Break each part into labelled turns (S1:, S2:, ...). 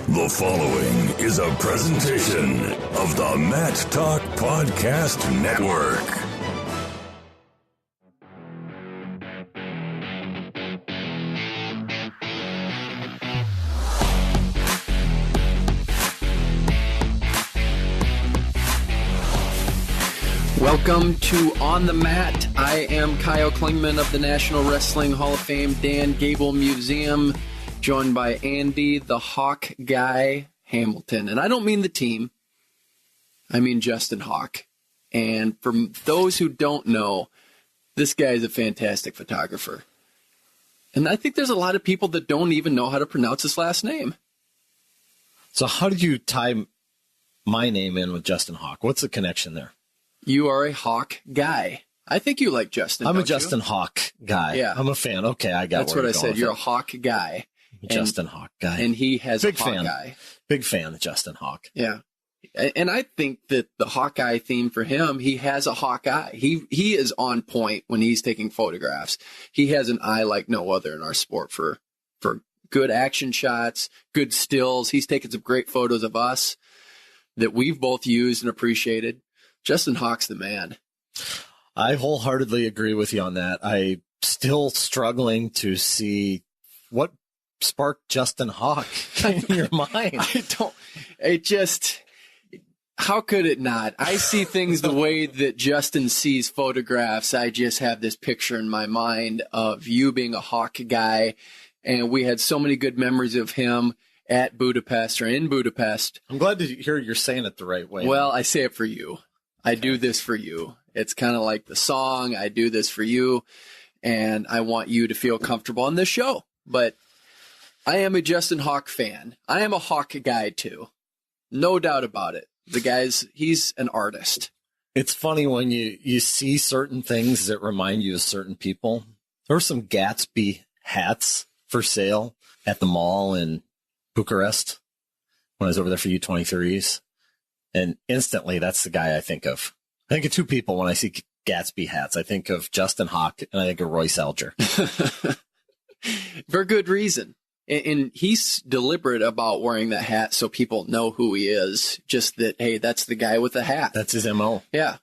S1: The following is a presentation of the Matt Talk Podcast Network.
S2: Welcome to On the Mat. I am Kyle Klingman of the National Wrestling Hall of Fame, Gable Museum, joined by Andy, the Hoch-eye Hamilton. And I don't mean the team. I mean Justin Hoch. And for those who don't know, this guy is a fantastic photographer. And I think there's a lot of people that don't even know how to pronounce his last name.
S3: So how did you tie my name in with Justin Hoch? What's the connection there?
S2: You are a Hoch guy. I think you like Justin.
S3: I'm a Justin Hoch guy.
S2: Yeah.
S3: I'm a fan. Okay, I got
S2: That's what I said. You're a Hoch guy.
S3: Justin Hoch guy.
S2: And he has
S3: Big
S2: a
S3: fan.
S2: Hoch-eye.
S3: Big fan of Justin Hoch.
S2: Yeah. And I think that the Hoch-eye theme for him, he has a Hoch-eye. He is on point when he's taking photographs. He has an eye like no other in our sport for good action shots, good stills. He's taken some great photos of us that we've both used and appreciated. Justin Hoch's the man.
S3: I wholeheartedly agree with you on that. I'm still struggling to see what sparked Justin Hoch in your mind.
S2: How could it not? I see things the way that Justin sees photographs. I just have this picture in my mind of you being a Hoch guy, and we had so many good memories of him at Budapest or in Budapest.
S3: I'm glad to hear you're saying it the right way.
S2: Well, I say it for you. I do this for you. It's kind of like the song, I do this for you, and I want you to feel comfortable on this show. But I am a Justin Hoch fan. I am a Hoch guy, too. No doubt about it. He's an artist.
S3: It's funny when you see certain things that remind you of certain people. There were some Gatsby hats for sale at the mall in Bucharest when I was over there for U23s. And instantly, that's the guy I think of. I think of two people when I see Gatsby hats. I think of Justin Hoch and I think of Royce Alger.
S2: For good reason. And he's deliberate about wearing that hat so people know who he is. Just that, hey, that's the guy with the hat.
S3: That's his MO.
S2: Yeah.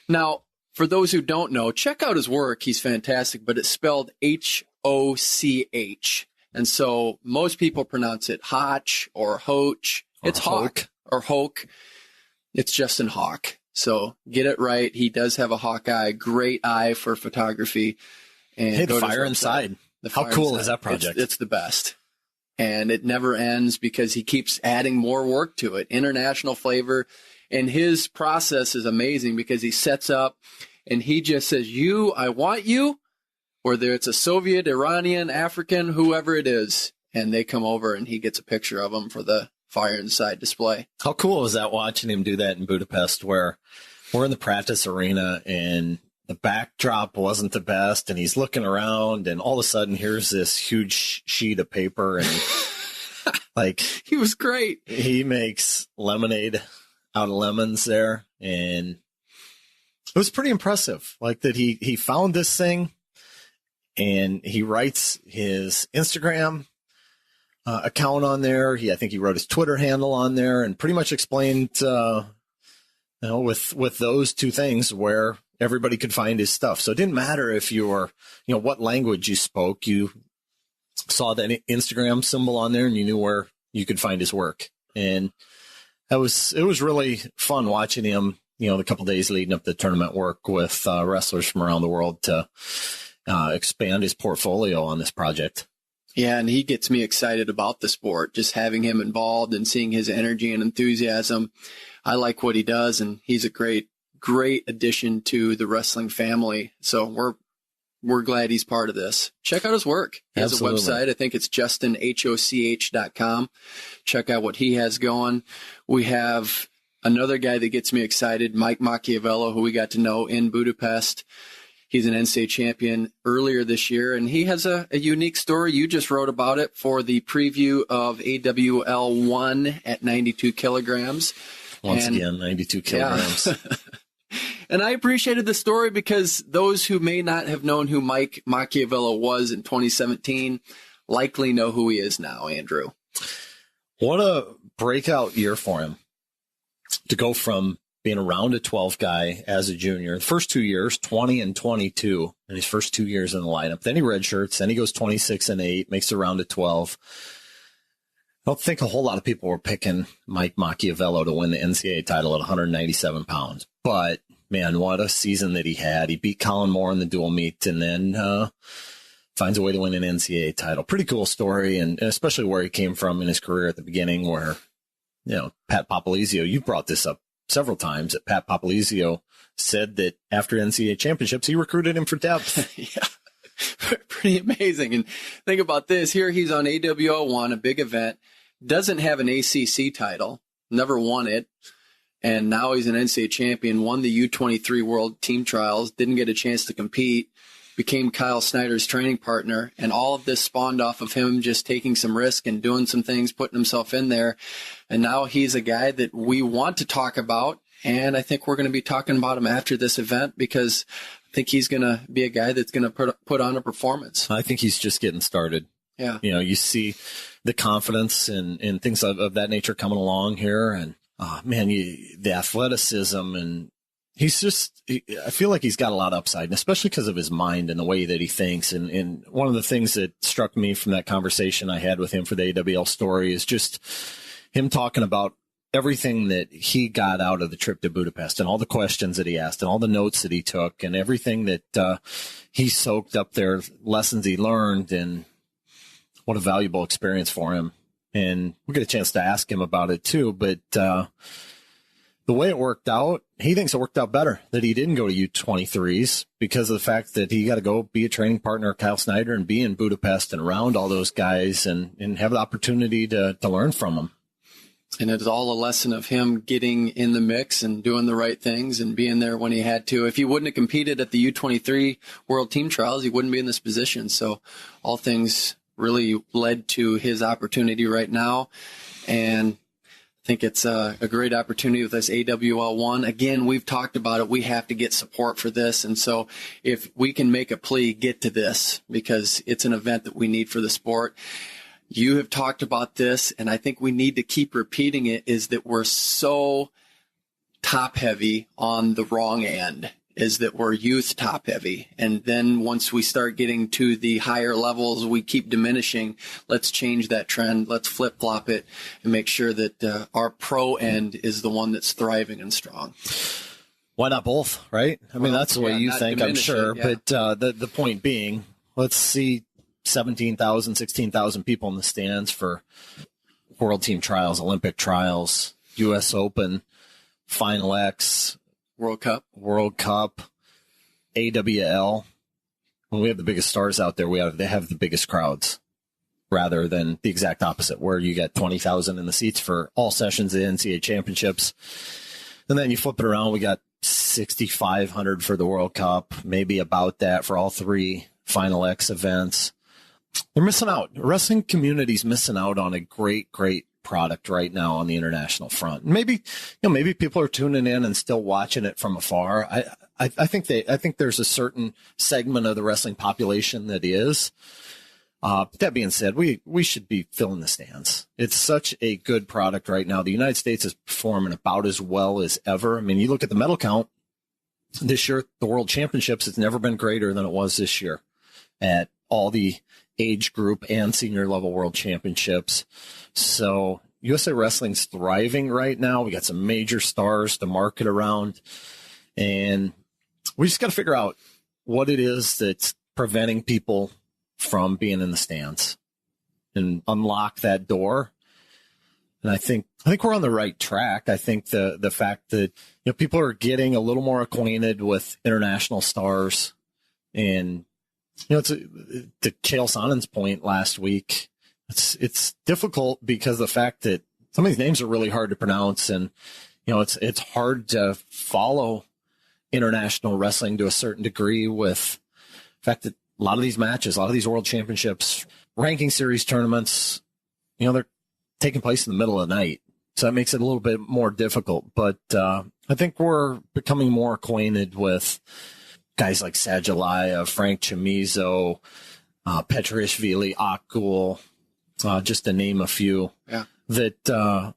S2: Now, for those who don't know, check out his work. He's fantastic, but it's spelled H-O-C-H. And so most people pronounce it Hoch or Hoch. It's Hoch or Hoch. It's Justin Hoch. So get it right. He does have a Hoch-eye, great eye for photography. And
S3: hey, the Fire Inside. How cool is that project?
S2: It's the best. And it never ends because he keeps adding more work to it. International flavor. And his process is amazing because he sets up and he just says, I want you, whether it's a Soviet, Iranian, African, whoever it is. And they come over and he gets a picture of them for the Fire Inside display.
S3: How cool was that watching him do that in Budapest where we're in the practice arena and the backdrop wasn't the best and he's looking around and all of a sudden here's this huge sheet of paper and like
S2: he was great.
S3: He makes lemonade out of lemons there and it was pretty impressive. Like that he found this thing and he writes his Instagram account on there. I think he wrote his Twitter handle on there and pretty much explained, with those two things where everybody could find his stuff. So it didn't matter if you were, what language you spoke. You saw that Instagram symbol on there and you knew where you could find his work. And it was really fun watching him, the couple days leading up to the tournament work with wrestlers from around the world to expand his portfolio on this project.
S2: Yeah, and he gets me excited about the sport, just having him involved and seeing his energy and enthusiasm. I like what he does, and he's a great addition to the wrestling family. So we're glad he's part of this. Check out his work. He has a website. I think it's justinhoch.com. Check out what he has going. We have another guy that gets me excited, Mike Macchiavello, who we got to know in Budapest. He's an NCAA champion earlier this year, and he has a unique story. You just wrote about it for the preview of AWL 1 at 92 kilograms.
S3: Once again, 92 kilograms.
S2: Yeah. And I appreciated the story because those who may not have known who Mike Macchiavello was in 2017 likely know who he is now, Andrew.
S3: What a breakout year for him to go from being a round of 12 guy as a junior. The first 2 years, 20 and 22 in his first 2 years in the lineup. Then he redshirts. Then he goes 26 and 8, makes a round of 12. I don't think a whole lot of people were picking Mike Macchiavello to win the NCAA title at 197 pounds. But, man, what a season that he had. He beat Colin Moore in the dual meet and then finds a way to win an NCAA title. Pretty cool story, and especially where he came from in his career at the beginning where, Pat Popolizio, you brought this up several times, that Pat Popolizio said that after NCAA championships, he recruited him for depth.
S2: Yeah, pretty amazing. And think about this. Here he's on AWL1, a big event, doesn't have an ACC title, never won it. And now he's an NCAA champion, won the U23 World Team Trials, didn't get a chance to compete, became Kyle Snyder's training partner. And all of this spawned off of him just taking some risk and doing some things, putting himself in there. And now he's a guy that we want to talk about. And I think we're going to be talking about him after this event because I think he's going to be a guy that's going to put on a performance.
S3: I think he's just getting started.
S2: Yeah.
S3: You see the confidence and things of that nature coming along here. And, the athleticism, and I feel like he's got a lot of upside, and especially because of his mind and the way that he thinks. And one of the things that struck me from that conversation I had with him for the AWL story is just him talking about everything that he got out of the trip to Budapest and all the questions that he asked and all the notes that he took and everything that he soaked up there, lessons he learned, and what a valuable experience for him. And we'll get a chance to ask him about it too. But the way it worked out, he thinks it worked out better that he didn't go to U23s because of the fact that he got to go be a training partner of Kyle Snyder and be in Budapest and around all those guys and have the opportunity to learn from them.
S2: And it's all a lesson of him getting in the mix and doing the right things and being there when he had to. If he wouldn't have competed at the U23 World Team Trials, he wouldn't be in this position. So all things really led to his opportunity right now. And I think it's a great opportunity with this AWL1. Again, we've talked about it. We have to get support for this. And so if we can make a plea, get to this because it's an event that we need for the sport. You have talked about this, and I think we need to keep repeating it, is that we're so top heavy on the wrong end, is that we're youth top heavy. And then once we start getting to the higher levels, we keep diminishing. Let's change that trend. Let's flip flop it and make sure that our pro end is the one that's thriving and strong.
S3: Why not both, right? I mean, that's the way you think, I'm sure.
S2: Yeah.
S3: But the point being, let's see 17,000, 16,000 people in the stands for World Team Trials, Olympic Trials, U.S. Open, Final X,
S2: World Cup,
S3: AWL. When we have the biggest stars out there, they have the biggest crowds rather than the exact opposite, where you get 20,000 in the seats for all sessions of the NCAA championships. And then you flip it around, we got 6,500 for the World Cup, maybe about that for all three Final X events. They're missing out. The wrestling community's missing out on a great, great product right now on the international front. Maybe people are tuning in and still watching it from afar. I think there's a certain segment of the wrestling population that is. But that being said, we should be filling the stands. It's such a good product right now. The United States is performing about as well as ever. I mean, you look at the medal count this year, the World Championships, it's never been greater than it was this year at all the age group and senior level World Championships. So USA Wrestling's thriving right now. We got some major stars to market around, and we just got to figure out what it is that's preventing people from being in the stands and unlock that door. And I think we're on the right track. I think the fact that people are getting a little more acquainted with international stars, and it's to Chael Sonnen's point last week. It's difficult because the fact that some of these names are really hard to pronounce, and it's hard to follow international wrestling to a certain degree with the fact that a lot of these matches, a lot of these world championships, ranking series tournaments, they're taking place in the middle of the night. So that makes it a little bit more difficult. But I think we're becoming more acquainted with guys like Sajalayev, Frank Chamizo, Petrishvili, Akgul, just to name a few.
S2: Yeah.
S3: that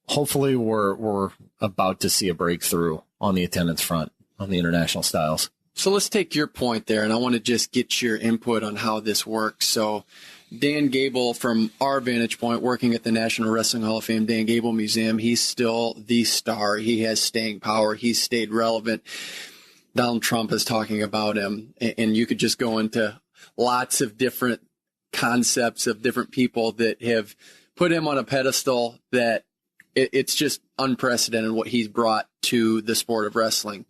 S3: hopefully we're about to see a breakthrough on the attendance front on the international styles.
S2: So let's take your point there, and I want to just get your input on how this works. So Dan Gable, from our vantage point, working at the National Wrestling Hall of Fame, Dan Gable Museum, he's still the star. He has staying power. He's stayed relevant. Donald Trump is talking about him, and you could just go into lots of different concepts of different people that have put him on a pedestal that it's just unprecedented what he's brought to the sport of wrestling.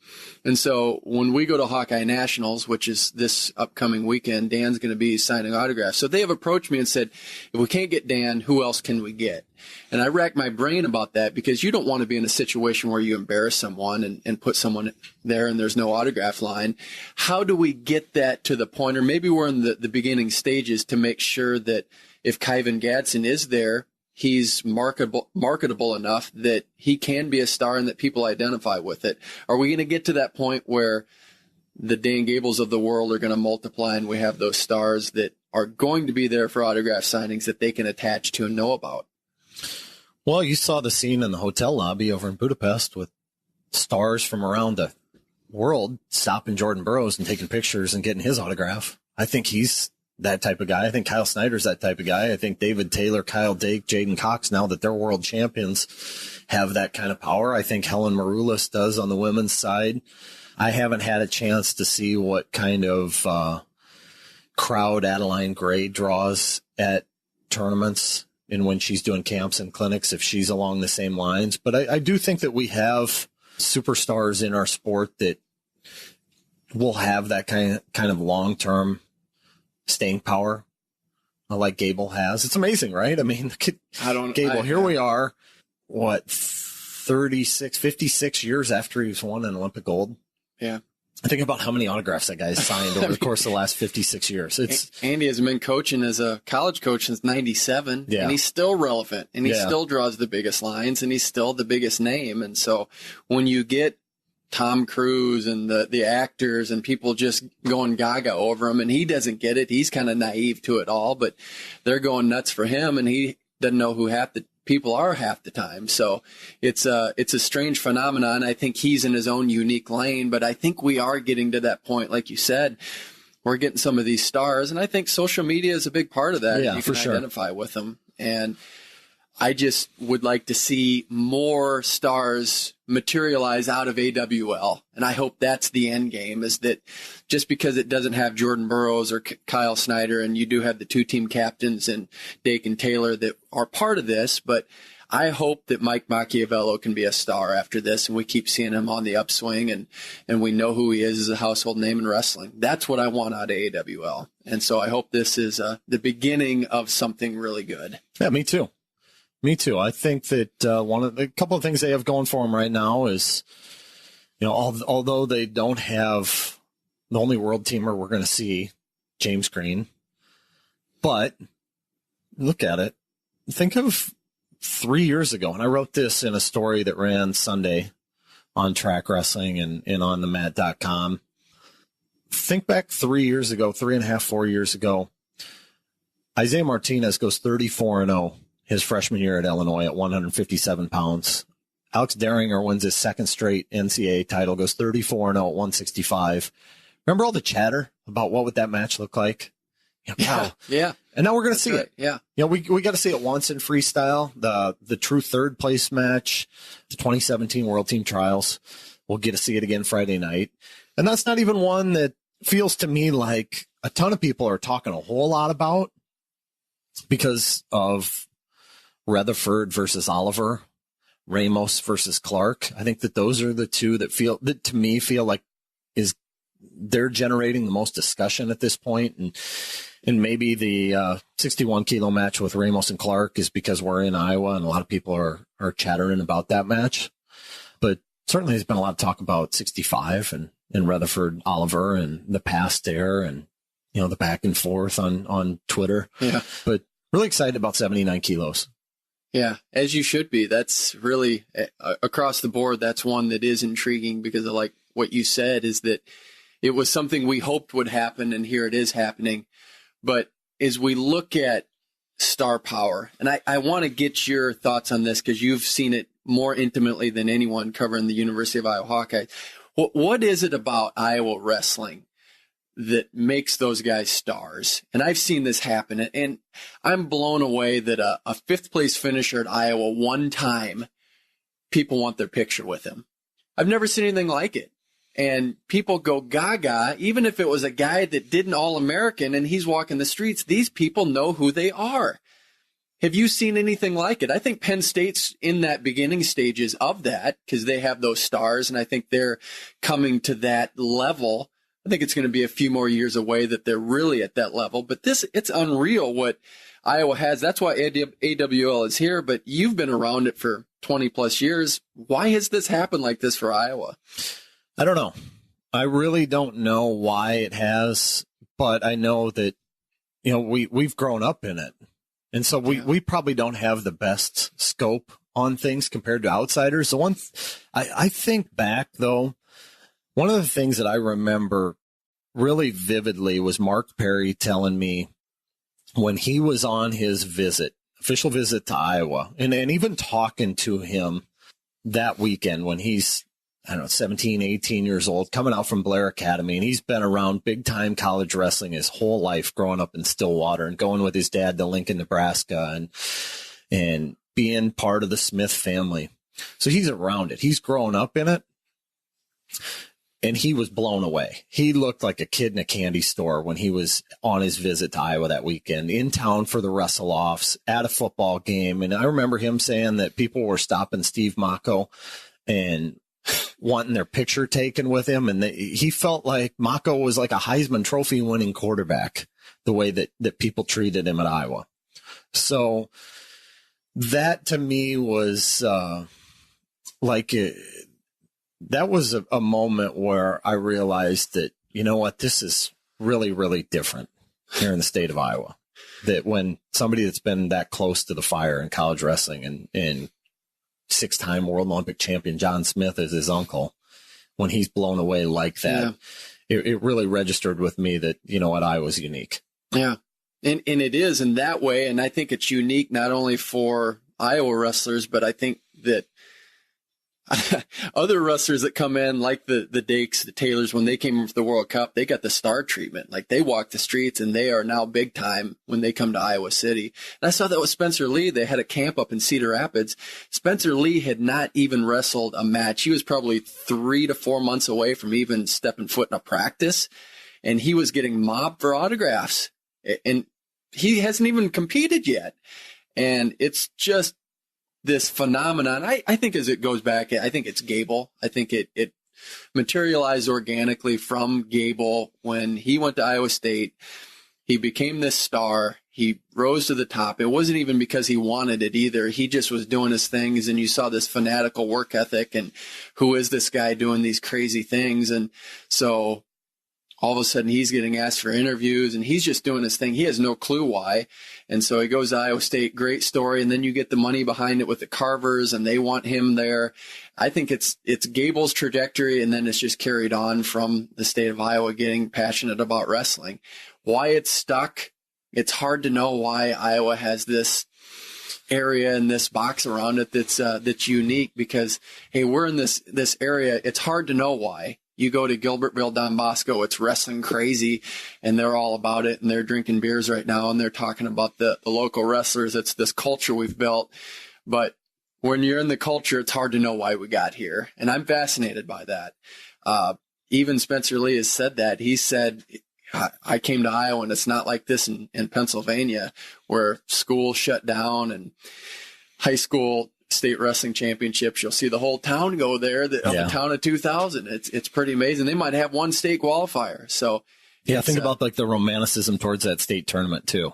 S2: And so when we go to Hoch-eye Nationals, which is this upcoming weekend, Dan's going to be signing autographs. So they have approached me and said, if we can't get Dan, who else can we get? And I racked my brain about that, because you don't want to be in a situation where you embarrass someone and put someone there and there's no autograph line. How do we get that to the point, or maybe we're in the beginning stages, to make sure that if Kyvan Gadsden is there, he's marketable enough that he can be a star and that people identify with it? Are we going to get to that point where the Dan Gables of the world are going to multiply and we have those stars that are going to be there for autograph signings that they can attach to and know about?
S3: Well, you saw the scene in the hotel lobby over in Budapest with stars from around the world stopping Jordan Burroughs and taking pictures and getting his autograph. I think he's that type of guy. I think Kyle Snyder's that type of guy. I think David Taylor, Kyle Dake, Jaden Cox, now that they're world champions, have that kind of power. I think Helen Maroulis does on the women's side. I haven't had a chance to see what kind of crowd Adeline Gray draws at tournaments and when she's doing camps and clinics, if she's along the same lines. But I do think that we have superstars in our sport that will have that kind of long-term staying power, like Gable has. It's amazing, right? I mean, Gable, here we are, 56 years after he's won an Olympic gold.
S2: Yeah.
S3: I think about how many autographs that guy's signed over the course of the last 56 years.
S2: Andy has been coaching as a college coach since 97, and he's still relevant, and he still draws the biggest lines, and he's still the biggest name. And so when you get Tom Cruise and the actors and people just going gaga over him, and he doesn't get it. He's kind of naive to it all, but they're going nuts for him, and he doesn't know who half the people are half the time. So it's a strange phenomenon. I think he's in his own unique lane, but I think we are getting to that point, like you said. We're getting some of these stars, and I think social media is a big part of that.
S3: Yeah,
S2: you can identify with them, and I just would like to see more stars materialize out of AWL. And I hope that's the end game, is that just because it doesn't have Jordan Burroughs or Kyle Snyder, and you do have the two team captains and Dake and Taylor that are part of this, but I hope that Mike Macchiavello can be a star after this, and we keep seeing him on the upswing, and we know who he is as a household name in wrestling. That's what I want out of AWL. And so I hope this is the beginning of something really good.
S3: Yeah, me too. Me too. I think that a couple of things they have going for them right now is, although they don't have the only world teamer we're going to see, James Green, but look at it. Think of 3 years ago, and I wrote this in a story that ran Sunday on Trackwrestling and on the mat.com. Think back 3 years ago, 3.5, 4 years ago. Isaiah Martinez goes 34-0. His freshman year at Illinois at 157 pounds. Alex Deringer wins his second straight NCAA title, goes 34-0 at 165. Remember all the chatter about what would that match look like?
S2: Yeah.
S3: And now we're going to see it.
S2: Yeah.
S3: We got to see it once in freestyle, the true third place match, the 2017 World Team Trials. We'll get to see it again Friday night. And that's not even one that feels to me like a ton of people are talking a whole lot about because of Rutherford versus Oliver, Ramos versus Clark. I think that those are the two that to me feel like they're generating the most discussion at this point. And maybe the 61 kilo match with Ramos and Clark is because we're in Iowa and a lot of people are chattering about that match. But certainly there's been a lot of talk about 65 and Rutherford Oliver and the past there and, the back and forth on Twitter.
S2: Yeah.
S3: But really excited about 79 kilos.
S2: Yeah, as you should be. That's really, across the board, that's one that is intriguing because I like what you said, is that it was something we hoped would happen, and here it is happening. But as we look at star power. And I want to get your thoughts on this because you've seen it more intimately than anyone covering the University of Iowa Hawkeyes. What is it about Iowa wrestling that makes those guys stars? And I've seen this happen, and I'm blown away that a fifth place finisher at Iowa one time, people want their picture with him. I've never seen anything like it. And people go gaga, even if it was a guy that did an All-American and he's walking the streets, these people know who they are. Have you seen anything like it? I think Penn State's in that beginning stages of that because they have those stars, and I think they're coming to that level. I think it's going to be a few more years away that they're really at that level. But it's unreal what Iowa has. That's why AWL is here, but you've been around it for 20 plus years. Why has this happened like this for Iowa?
S3: I don't know. I really don't know why it has, but I know that, we've grown up in it. And so we probably don't have the best scope on things compared to outsiders. The one, I think back though, one of the things that I remember really vividly was Mark Perry telling me when he was on his official visit to Iowa, and even talking to him that weekend when he's, 17, 18 years old, coming out from Blair Academy, and he's been around big-time college wrestling his whole life, growing up in Stillwater and going with his dad to Lincoln, Nebraska, and being part of the Smith family. So he's around it. He's grown up in it, and he was blown away. He looked like a kid in a candy store when he was on his visit to Iowa that weekend, in town for the wrestle-offs, at a football game. And I remember him saying that people were stopping Steve Mocco and wanting their picture taken with him. And he felt like Mocco was like a Heisman Trophy winning quarterback, the way that people treated him at Iowa. So that to me was that was a moment where I realized that, this is really, really different here in the state of Iowa. That when somebody that's been that close to the fire in college wrestling and six-time World Olympic champion John Smith is his uncle, when he's blown away like that, it really registered with me that, Iowa's unique. Yeah.
S2: And it is in that way. And I think it's unique not only for Iowa wrestlers, but I think that other wrestlers that come in, like the Dakes, the Taylors, when they came in for the World Cup, they got the star treatment. Like they walk the streets and they are now big time when they come to Iowa City. And I saw that with Spencer Lee. They had a camp up in Cedar Rapids. Spencer Lee had not even wrestled a match. He was probably 3 to 4 months away from even stepping foot in a practice. And he was getting mobbed for autographs. And he hasn't even competed yet. And it's just this phenomenon. I think as it goes back, I think it's Gable. I think it materialized organically from Gable when he went to Iowa State. He became this star. He rose to the top. It wasn't even because he wanted it either. He just was doing his things, and you saw this fanatical work ethic and who is this guy doing these crazy things. And so all of a sudden he's getting asked for interviews and he's just doing his thing. He has no clue why. And so he goes to Iowa State, great story. And then you get the money behind it with the Carvers and they want him there. I think it's Gable's trajectory. And then it's just carried on from the state of Iowa getting passionate about wrestling. Why it's stuck, it's hard to know why Iowa has this area and this box around it that's unique because, hey, we're in this area. It's hard to know why. You go to Gilbertville, Don Bosco, it's wrestling crazy, and they're all about it, and they're drinking beers right now, and they're talking about the local wrestlers. It's this culture we've built. But when you're in the culture, it's hard to know why we got here, and I'm fascinated by that. Even Spencer Lee has said that. He said, I came to Iowa, and it's not like this in Pennsylvania, where schools shut down and high school state wrestling championships. You'll see the whole town go there, the town of 2,000. It's pretty amazing. They might have one state qualifier. So
S3: think about like the romanticism towards that state tournament too.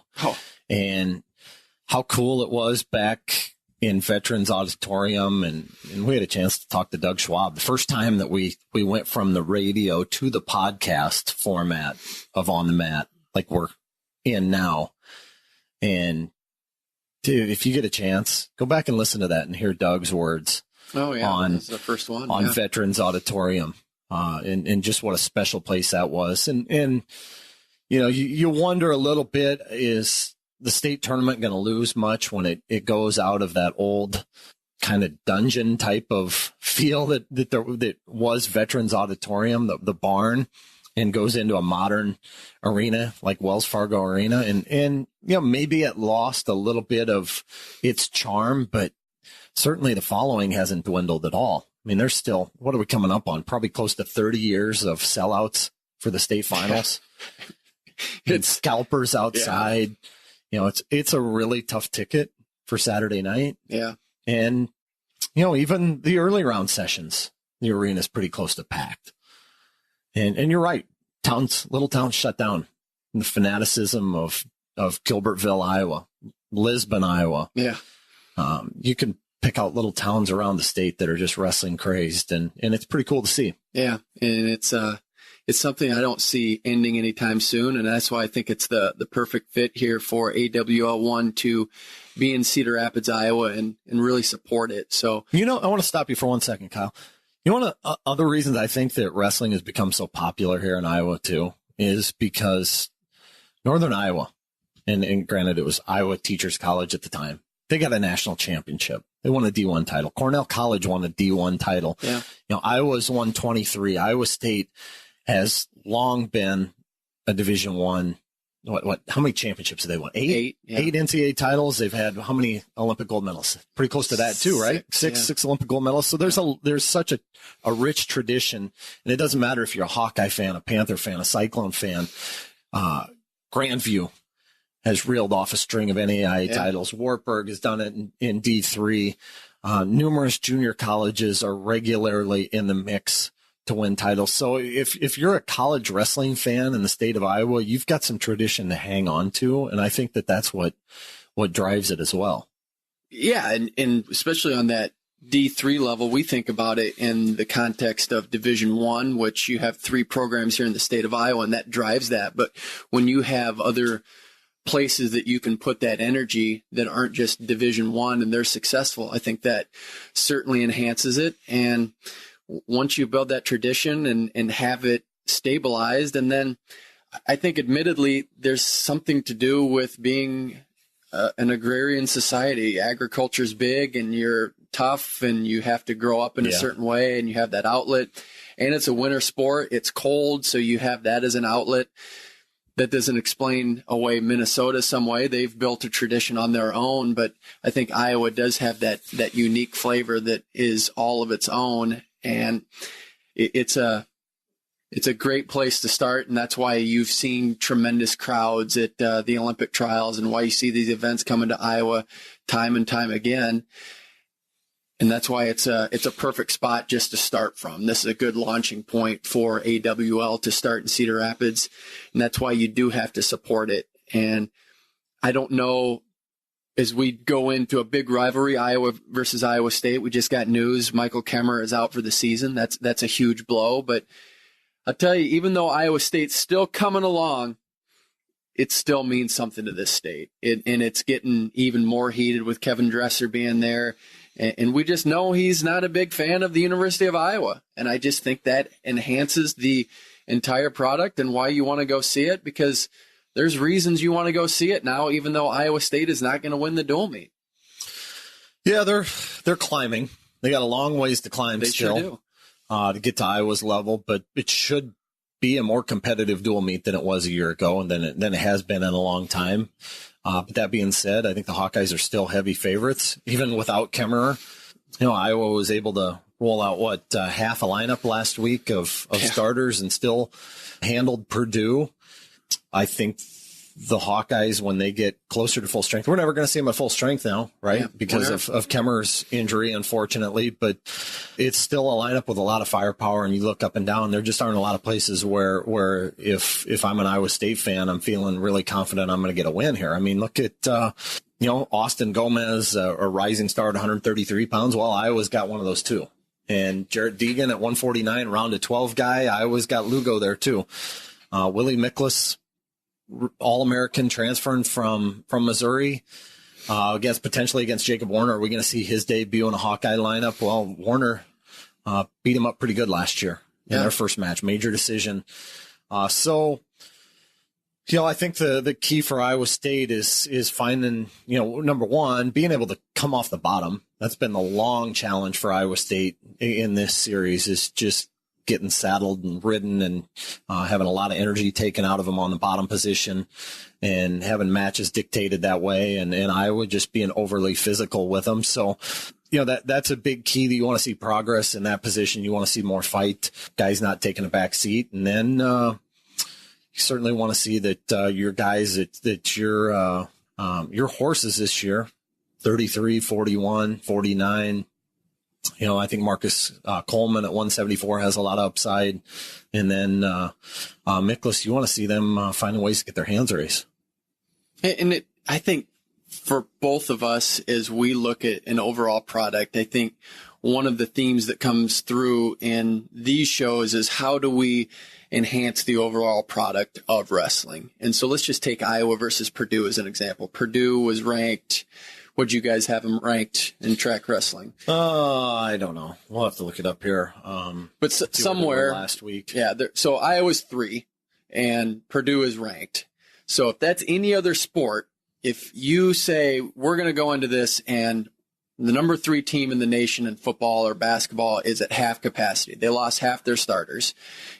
S3: And how cool it was back in Veterans Auditorium. And we had a chance to talk to Doug Schwab. The first time that we went from the radio to the podcast format of On the Mat, like we're in now. And dude, if you get a chance, go back and listen to that and hear Doug's words.
S2: Oh yeah, on the first one
S3: on Veterans Auditorium, and just what a special place that was. And you wonder a little bit, is the state tournament going to lose much when it goes out of that old kind of dungeon type of feel that was Veterans Auditorium, the barn, and goes into a modern arena like Wells Fargo Arena. And maybe it lost a little bit of its charm, but certainly the following hasn't dwindled at all. I mean, there's still, what are we coming up on? Probably close to 30 years of sellouts for the state finals. It's scalpers outside. Yeah. It's a really tough ticket for Saturday night.
S2: Yeah.
S3: And, even the early round sessions, the arena is pretty close to packed. And you're right. Little towns shut down. And the fanaticism of Gilbertville, Iowa, Lisbon, Iowa.
S2: Yeah.
S3: You can pick out little towns around the state that are just wrestling crazed, and it's pretty cool to see.
S2: Yeah. And it's something I don't see ending anytime soon. And that's why I think it's the perfect fit here for AWL1 to be in Cedar Rapids, Iowa, and really support it. So,
S3: I want to stop you for 1 second, Kyle. One of other reasons I think that wrestling has become so popular here in Iowa too is because Northern Iowa, and granted it was Iowa Teachers College at the time, they got a national championship. They won a D1 title. Cornell College won a D1 title.
S2: Yeah.
S3: Iowa's won 23. Iowa State has long been a Division I. How many championships have they won? Eight?
S2: Yeah.
S3: 8 NCAA titles. They've had how many Olympic gold medals? Pretty close to that too, right? Six Olympic gold medals. So there's such a rich tradition, and it doesn't matter if you're a Hawkeye fan, a Panther fan, a Cyclone fan. Grandview has reeled off a string of NAIA titles. Wartburg has done it in D3. Numerous junior colleges are regularly in the mix to win titles. So if you're a college wrestling fan in the state of Iowa, you've got some tradition to hang on to. And I think that's what drives it as well.
S2: Yeah. And especially on that D3 level, we think about it in the context of Division I, which you have 3 programs here in the state of Iowa, and that drives that. But when you have other places that you can put that energy that aren't just Division I and they're successful, I think that certainly enhances it. And once you build that tradition and have it stabilized, and then I think admittedly there's something to do with being an agrarian society. Agriculture's big, and you're tough, and you have to grow up in a certain way, and you have that outlet. And it's a winter sport. It's cold, so you have that as an outlet. That doesn't explain away Minnesota some way. They've built a tradition on their own, but I think Iowa does have that unique flavor that is all of its own. And it's a great place to start, and that's why you've seen tremendous crowds at the Olympic trials, and why you see these events coming to Iowa time and time again. And that's why it's a perfect spot just to start from. This is a good launching point for AWL to start in Cedar Rapids, and that's why you do have to support it. And I don't know, as we go into a big rivalry, Iowa versus Iowa State, we just got news Michael Kemmer is out for the season. That's a huge blow. But I'll tell you, even though Iowa State's still coming along, it still means something to this state. And it's getting even more heated with Kevin Dresser being there. And we just know he's not a big fan of the University of Iowa. And I just think that enhances the entire product and why you want to go see it, because there's reasons you want to go see it now, even though Iowa State is not going to win the dual meet.
S3: Yeah, they're climbing. They got a long ways to climb still.
S2: Sure do.
S3: To get to Iowa's level, but it should be a more competitive dual meet than it was a year ago, and than it has been in a long time. But that being said, I think the Hawkeyes are still heavy favorites, even without Kemmerer. Iowa was able to roll out half a lineup last week of starters and still handled Purdue. I think the Hawkeyes, when they get closer to full strength, we're never going to see them at full strength now, right? Yeah, because of Kemmerer's injury, unfortunately, but it's still a lineup with a lot of firepower, and you look up and down, there just aren't a lot of places where if I'm an Iowa State fan, I'm feeling really confident I'm going to get a win here. I mean, look at, Austin Gomez, a rising star at 133 pounds. Well, Iowa's got one of those too. And Jarrett Deegan at 149, round of 12 guy. Iowa's got Lugo there too. Willie Miklas, All-American transferring from Missouri, potentially against Jacob Warner. Are we going to see his debut in a Hawkeye lineup? Well, Warner beat him up pretty good last year in their first match, major decision. So I think the key for Iowa State is finding, number one, being able to come off the bottom. That's been the long challenge for Iowa State in this series, is just getting saddled and ridden and having a lot of energy taken out of them on the bottom position and having matches dictated that way, and Iowa just being overly physical with them. So, that's a big key, that you want to see progress in that position. You want to see more fight, guys not taking a back seat. And then you certainly want to see that your guys, that your horses this year, 33, 41, 49, I think Marcus Coleman at 174 has a lot of upside. And then Miklas, you want to see them finding ways to get their hands raised.
S2: And I think for both of us, as we look at an overall product, I think one of the themes that comes through in these shows is how do we enhance the overall product of wrestling? And so let's just take Iowa versus Purdue as an example. Purdue was ranked. Would you guys have them ranked in track wrestling?
S3: I don't know. We'll have to look it up here.
S2: But somewhere
S3: last week.
S2: Yeah. So Iowa's 3 and Purdue is ranked. So if that's any other sport, if you say we're going to go into this and the number 3 team in the nation in football or basketball is at half capacity, they lost half their starters,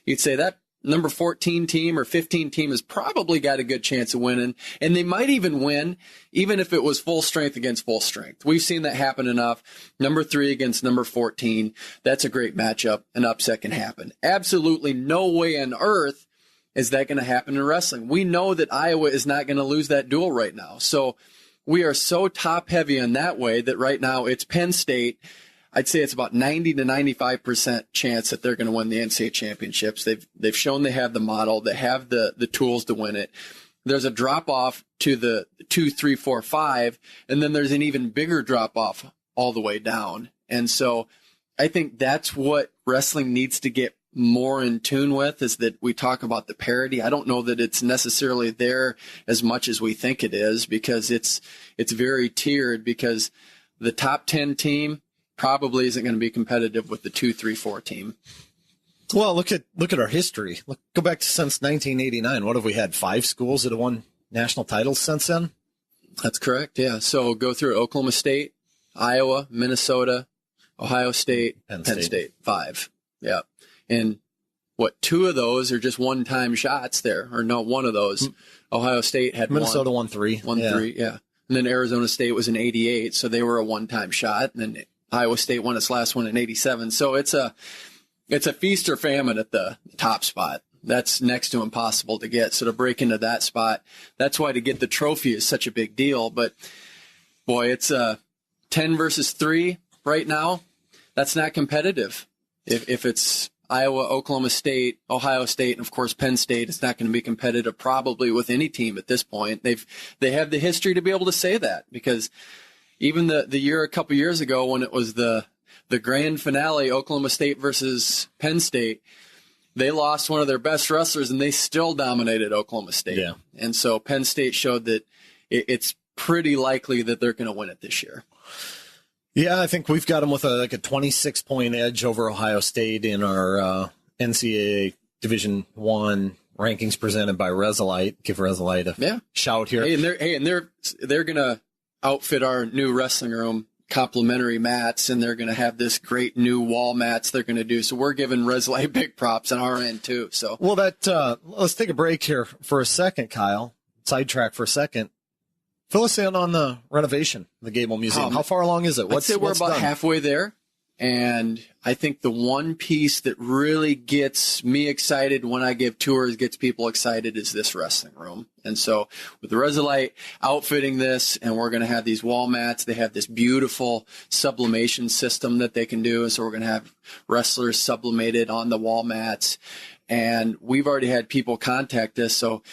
S2: you'd say that number 14 team or 15 team has probably got a good chance of winning, and they might even win even if it was full strength against full strength. We've seen that happen enough. Number 3 against number 14, that's a great matchup. An upset can happen. Absolutely no way on earth is that going to happen in wrestling. We know that Iowa is not going to lose that duel right now. So we are so top heavy in that way that right now it's Penn State. I'd say it's about 90 to 95% chance that they're going to win the NCAA championships. They've shown they have the model. They have the tools to win it. There's a drop off to the 2, 3, 4, 5, and then there's an even bigger drop off all the way down. And so I think that's what wrestling needs to get more in tune with, is that we talk about the parity. I don't know that it's necessarily there as much as we think it is, because it's very tiered, because the top 10 team probably isn't going to be competitive with the 2, 3, 4 team.
S3: Well, look at our history. Go back to since 1989. What have we had? 5 schools that have won national titles since then?
S2: That's correct. Yeah. So go through Oklahoma State, Iowa, Minnesota, Ohio State, Penn State. 5. Yeah. And 2 of those are just one-time shots there, or no, one of those. Ohio State had
S3: Minnesota won 3.
S2: 3. Yeah. And then Arizona State was in 88, so they were a one-time shot. And then Iowa State won its last one in 87. So it's a feast or famine at the top spot. That's next to impossible to get. So to break into that spot, that's why to get the trophy is such a big deal. But boy, it's 10 versus 3 right now. That's not competitive. If it's Iowa, Oklahoma State, Ohio State, and of course Penn State, it's not going to be competitive probably with any team at this point. They have the history to be able to say that, because even the year a couple years ago when it was the grand finale, Oklahoma State versus Penn State, they lost one of their best wrestlers and they still dominated Oklahoma State.
S3: Yeah.
S2: And so Penn State showed that it's pretty likely that they're going to win it this year.
S3: Yeah, I think we've got them with a 26-point edge over Ohio State in our NCAA Division I rankings presented by Resolite. Give Resolite a shout here.
S2: And they're going to outfit our new wrestling room complimentary mats, and they're going to have this great new wall mats they're going to do. So we're giving Resolite big props on our end too. So
S3: let's take a break here for a second, Kyle. Sidetrack for a second. Fill us in on the renovation of the Gable Museum. How far along is it?
S2: I'd say we're about halfway there. And I think the one piece that really gets me excited when I give tours, gets people excited, is this wrestling room. And so with the Resolite outfitting this, and we're going to have these wall mats, they have this beautiful sublimation system that they can do. And so we're going to have wrestlers sublimated on the wall mats. And we've already had people contact us. So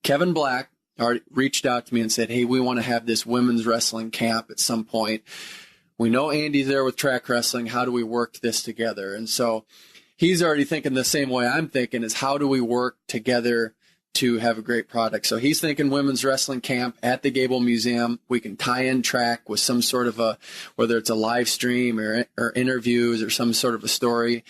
S2: Kevin Black already reached out to me and said, hey, we want to have this women's wrestling camp at some point. We know Andy's there with track wrestling. How do we work this together? And so he's already thinking the same way I'm thinking, is how do we work together to have a great product? So he's thinking women's wrestling camp at the Gable Museum. We can tie in track with some sort of whether it's a live stream or interviews or some sort of a story.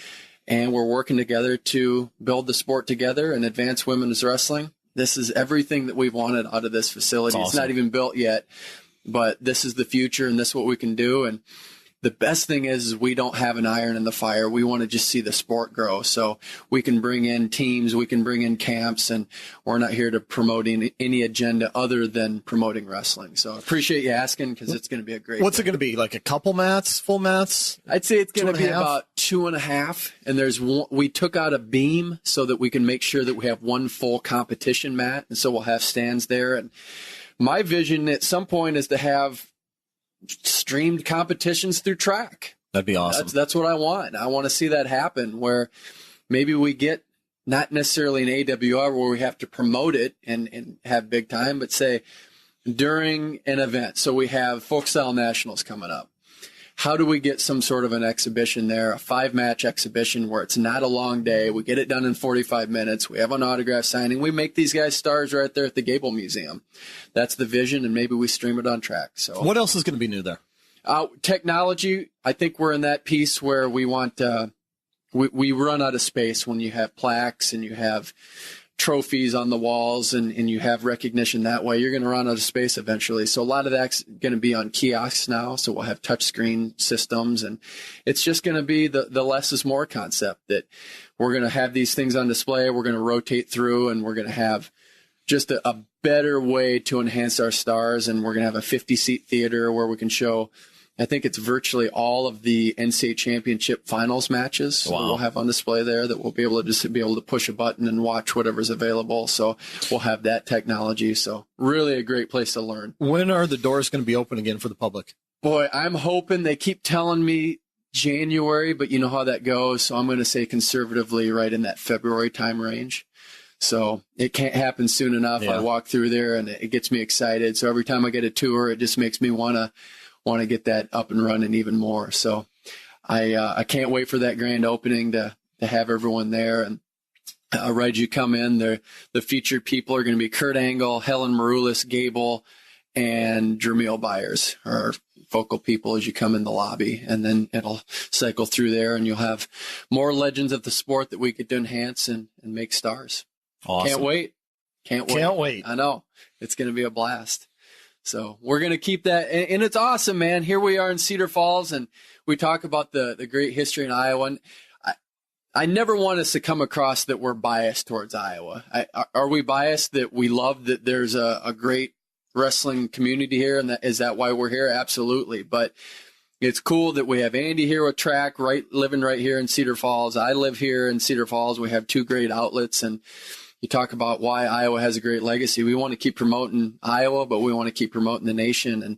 S2: And we're working together to build the sport together and advance women's wrestling. This is everything that we've wanted out of this facility.
S3: Awesome.
S2: It's not even built yet, but this is the future, and this is what we can do. And the best thing is we don't have an iron in the fire. We want to just see the sport grow. So we can bring in teams, we can bring in camps, and we're not here to promote any agenda other than promoting wrestling. So I appreciate you asking, because it's going to be a great
S3: What's
S2: day.
S3: it going to be? Like a couple mats, full mats?
S2: I'd say it's going to be
S3: 2.5?
S2: about 2.5. And there's one, we took out a beam so that we can make sure that we have one full competition mat. And so we'll have stands there. And my vision at some point is to have streamed competitions through track.
S3: That'd be awesome.
S2: That's what I want. I want to see that happen, where maybe we get not necessarily an AWR where we have to promote it and have big time, but say during an event. So we have Folk Style Nationals coming up. How do we get some sort of an exhibition there, a 5-match exhibition where it's not a long day? We get it done in 45 minutes. We have an autograph signing. We make these guys stars right there at the Gable Museum. That's the vision, and maybe we stream it on track. So,
S3: what else is going to be new there?
S2: Technology. I think we're in that piece where we want we run out of space when you have plaques and you have trophies on the walls and you have recognition that way. You're going to run out of space eventually. So a lot of that's going to be on kiosks now. So we'll have touchscreen systems, and it's just going to be the less is more concept, that we're going to have these things on display. We're going to rotate through, and we're going to have just a better way to enhance our stars. And we're going to have a 50-seat theater where we can show, I think it's virtually all of the NCAA championship finals matches.
S3: Wow.
S2: That we'll have on display there, that we'll be able to push a button and watch whatever's available. So we'll have that technology. So really a great place to learn.
S3: When are the doors going to be open again for the public?
S2: Boy, I'm hoping, they keep telling me January, but you know how that goes. So I'm going to say conservatively right in that February time range. So it can't happen soon enough.
S3: Yeah.
S2: I walk through there and it gets me excited. So every time I get a tour, it just makes me want to get that up and running even more. So I can't wait for that grand opening to have everyone there. And right as you come in, the featured people are going to be Kurt Angle, Helen Maroulis, Gable, and Jermeel Byers are focal people as you come in the lobby. And then it'll cycle through there, and you'll have more legends of the sport that we get to enhance and make stars.
S3: Awesome.
S2: Can't wait.
S3: Can't wait.
S2: I know. It's going to be a blast. So we're going to keep that. And it's awesome, man. Here we are in Cedar Falls, and we talk about the great history in Iowa. And I never want us to come across that we're biased towards Iowa. Are we biased that we love that there's a great wrestling community here? And is that why we're here? Absolutely. But it's cool that we have Andy here with track, living right here in Cedar Falls. I live here in Cedar Falls. We have two great outlets, and you talk about why Iowa has a great legacy. We want to keep promoting Iowa, but we want to keep promoting the nation. And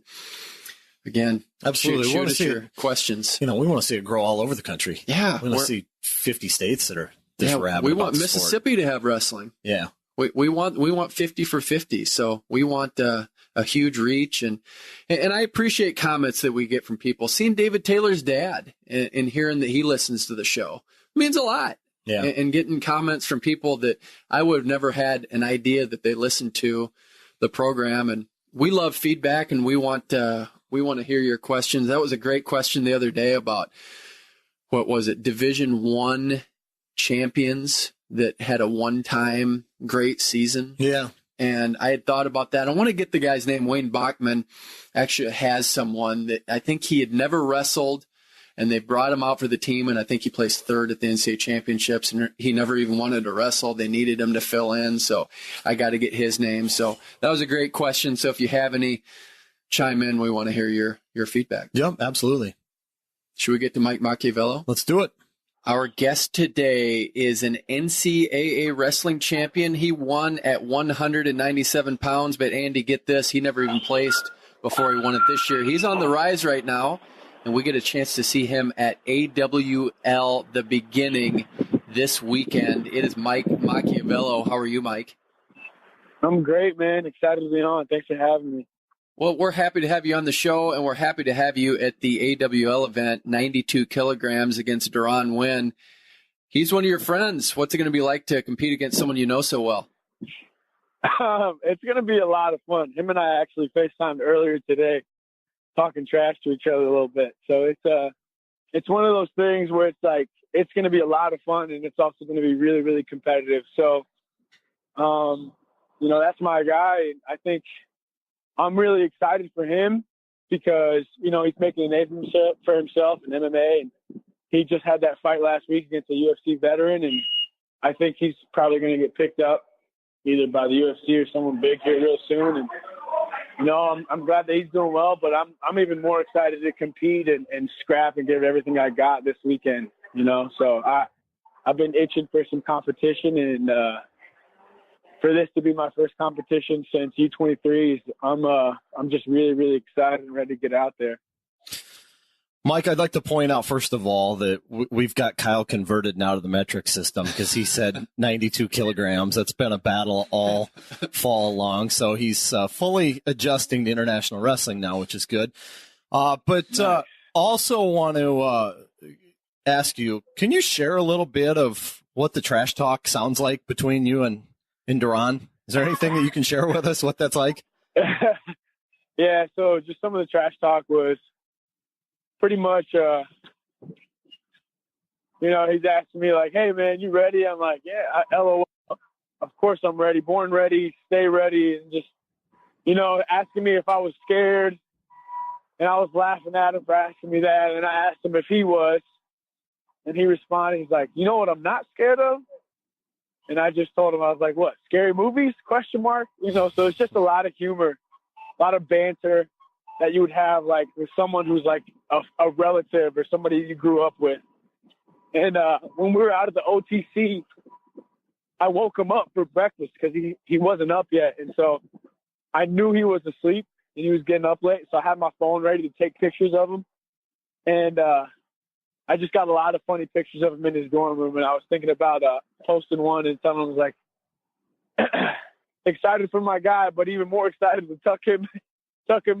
S2: again,
S3: absolutely,
S2: shoot us your questions.
S3: We want to see it grow all over the country.
S2: Yeah,
S3: we want to see 50 states that are this rabid.
S2: We
S3: about
S2: want
S3: the
S2: Mississippi
S3: sport.
S2: to have wrestling.
S3: Yeah,
S2: we want 50 for 50. So we want a huge reach, and I appreciate comments that we get from people. Seeing David Taylor's dad and hearing that he listens to the show means a lot.
S3: Yeah.
S2: And getting comments from people that I would have never had an idea that they listened to the program. And we love feedback, and we want to hear your questions. That was a great question the other day about, what was it, Division I champions that had a one-time great season.
S3: Yeah.
S2: And I had thought about that. I want to get the guy's name. Wayne Bachman actually has someone that I think he had never wrestled, and they brought him out for the team, and I think he placed third at the NCAA championships, and he never even wanted to wrestle. They needed him to fill in, so I got to get his name. So that was a great question. So if you have any, chime in. We want to hear your feedback.
S3: Yep, absolutely.
S2: Should we get to Mike Macchiavello?
S3: Let's do it.
S2: Our guest today is an NCAA wrestling champion. He won at 197 pounds, but Andy, get this, he never even placed before he won it this year. He's on the rise right now, and we get a chance to see him at AWL The Beginning this weekend. It is Mike Macchiavello. How are you, Mike?
S4: I'm great, man. Excited to be on. Thanks for having me.
S2: Well, we're happy to have you on the show, and we're happy to have you at the AWL event, 92 kilograms against Duran Wynn. He's one of your friends. What's it going to be like to compete against someone you know so well?
S4: It's going to be a lot of fun. Him and I actually FaceTimed earlier today, talking trash to each other a little bit. So it's one of those things where it's like, it's going to be a lot of fun, and it's also going to be really, really competitive. So that's my guy. And I think I'm really excited for him because, he's making a name for himself in MMA. And he just had that fight last week against a UFC veteran. And I think he's probably going to get picked up either by the UFC or someone big here real soon. And, I'm glad that he's doing well, but I'm even more excited to compete and scrap and give everything I got this weekend, So I've been itching for some competition, and for this to be my first competition since U23s, I'm just really, really excited and ready to get out there.
S3: Mike, I'd like to point out, first of all, that we've got Kyle converted now to the metric system because he said 92 kilograms. That's been a battle all fall long. So he's fully adjusting to international wrestling now, which is good. But also want to ask you, can you share a little bit of what the trash talk sounds like between you and Duran? Is there anything that you can share with us what that's like?
S4: Yeah, so just some of the trash talk was pretty much, he's asking me like, hey, man, you ready? I'm like, yeah, LOL. Of course I'm ready. Born ready, stay ready. And just, asking me if I was scared. And I was laughing at him for asking me that. And I asked him if he was. And he responded, he's like, you know what I'm not scared of? And I just told him, I was like, what, scary movies? ? So it's just a lot of humor, a lot of banter that you would have like with someone who's like a relative or somebody you grew up with. And when we were out at the OTC, I woke him up for breakfast because he wasn't up yet. And so I knew he was asleep and he was getting up late. So I had my phone ready to take pictures of him. And I just got a lot of funny pictures of him in his dorm room. And I was thinking about posting one, and someone was like, excited for my guy, but even more excited to tuck him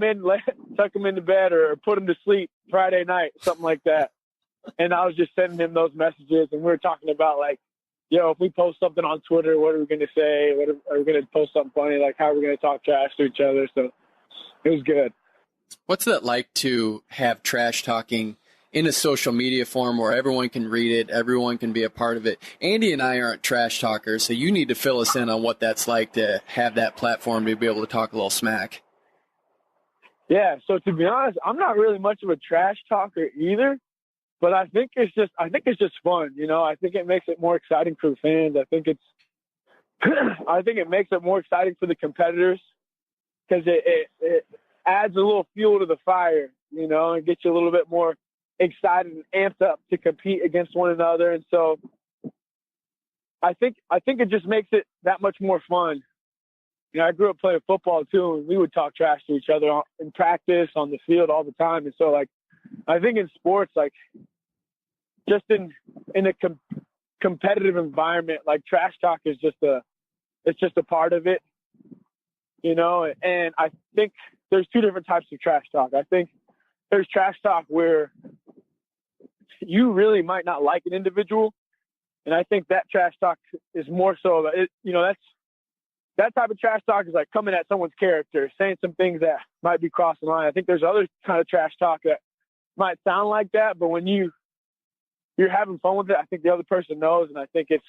S4: into bed or put him to sleep Friday night, something like that. And I was just sending him those messages, and we were talking about like, if we post something on Twitter, what are we going to say? Are we going to post something funny? Like, how are we going to talk trash to each other? So it was good.
S2: What's that like to have trash talking in a social media form where everyone can read it, everyone can be a part of it? Andy and I aren't trash talkers, so you need to fill us in on what that's like to have that platform to be able to talk a little smack.
S4: Yeah, so to be honest, I'm not really much of a trash talker either, but I think it's just fun, I think it makes it more exciting for the fans. I think it makes it more exciting for the competitors because it adds a little fuel to the fire, and gets you a little bit more excited and amped up to compete against one another. And so I think it just makes it that much more fun. I grew up playing football too, and we would talk trash to each other in practice, on the field, all the time. And so, like, I think in sports, like, just in a competitive environment, like, trash talk is just a part of it, And I think there's two different types of trash talk. I think there's trash talk where you really might not like an individual, and I think that trash talk is more so that type of trash talk is like coming at someone's character, saying some things that might be crossing the line. I think there's other kind of trash talk that might sound like that, but when you're having fun with it, I think the other person knows, and I think it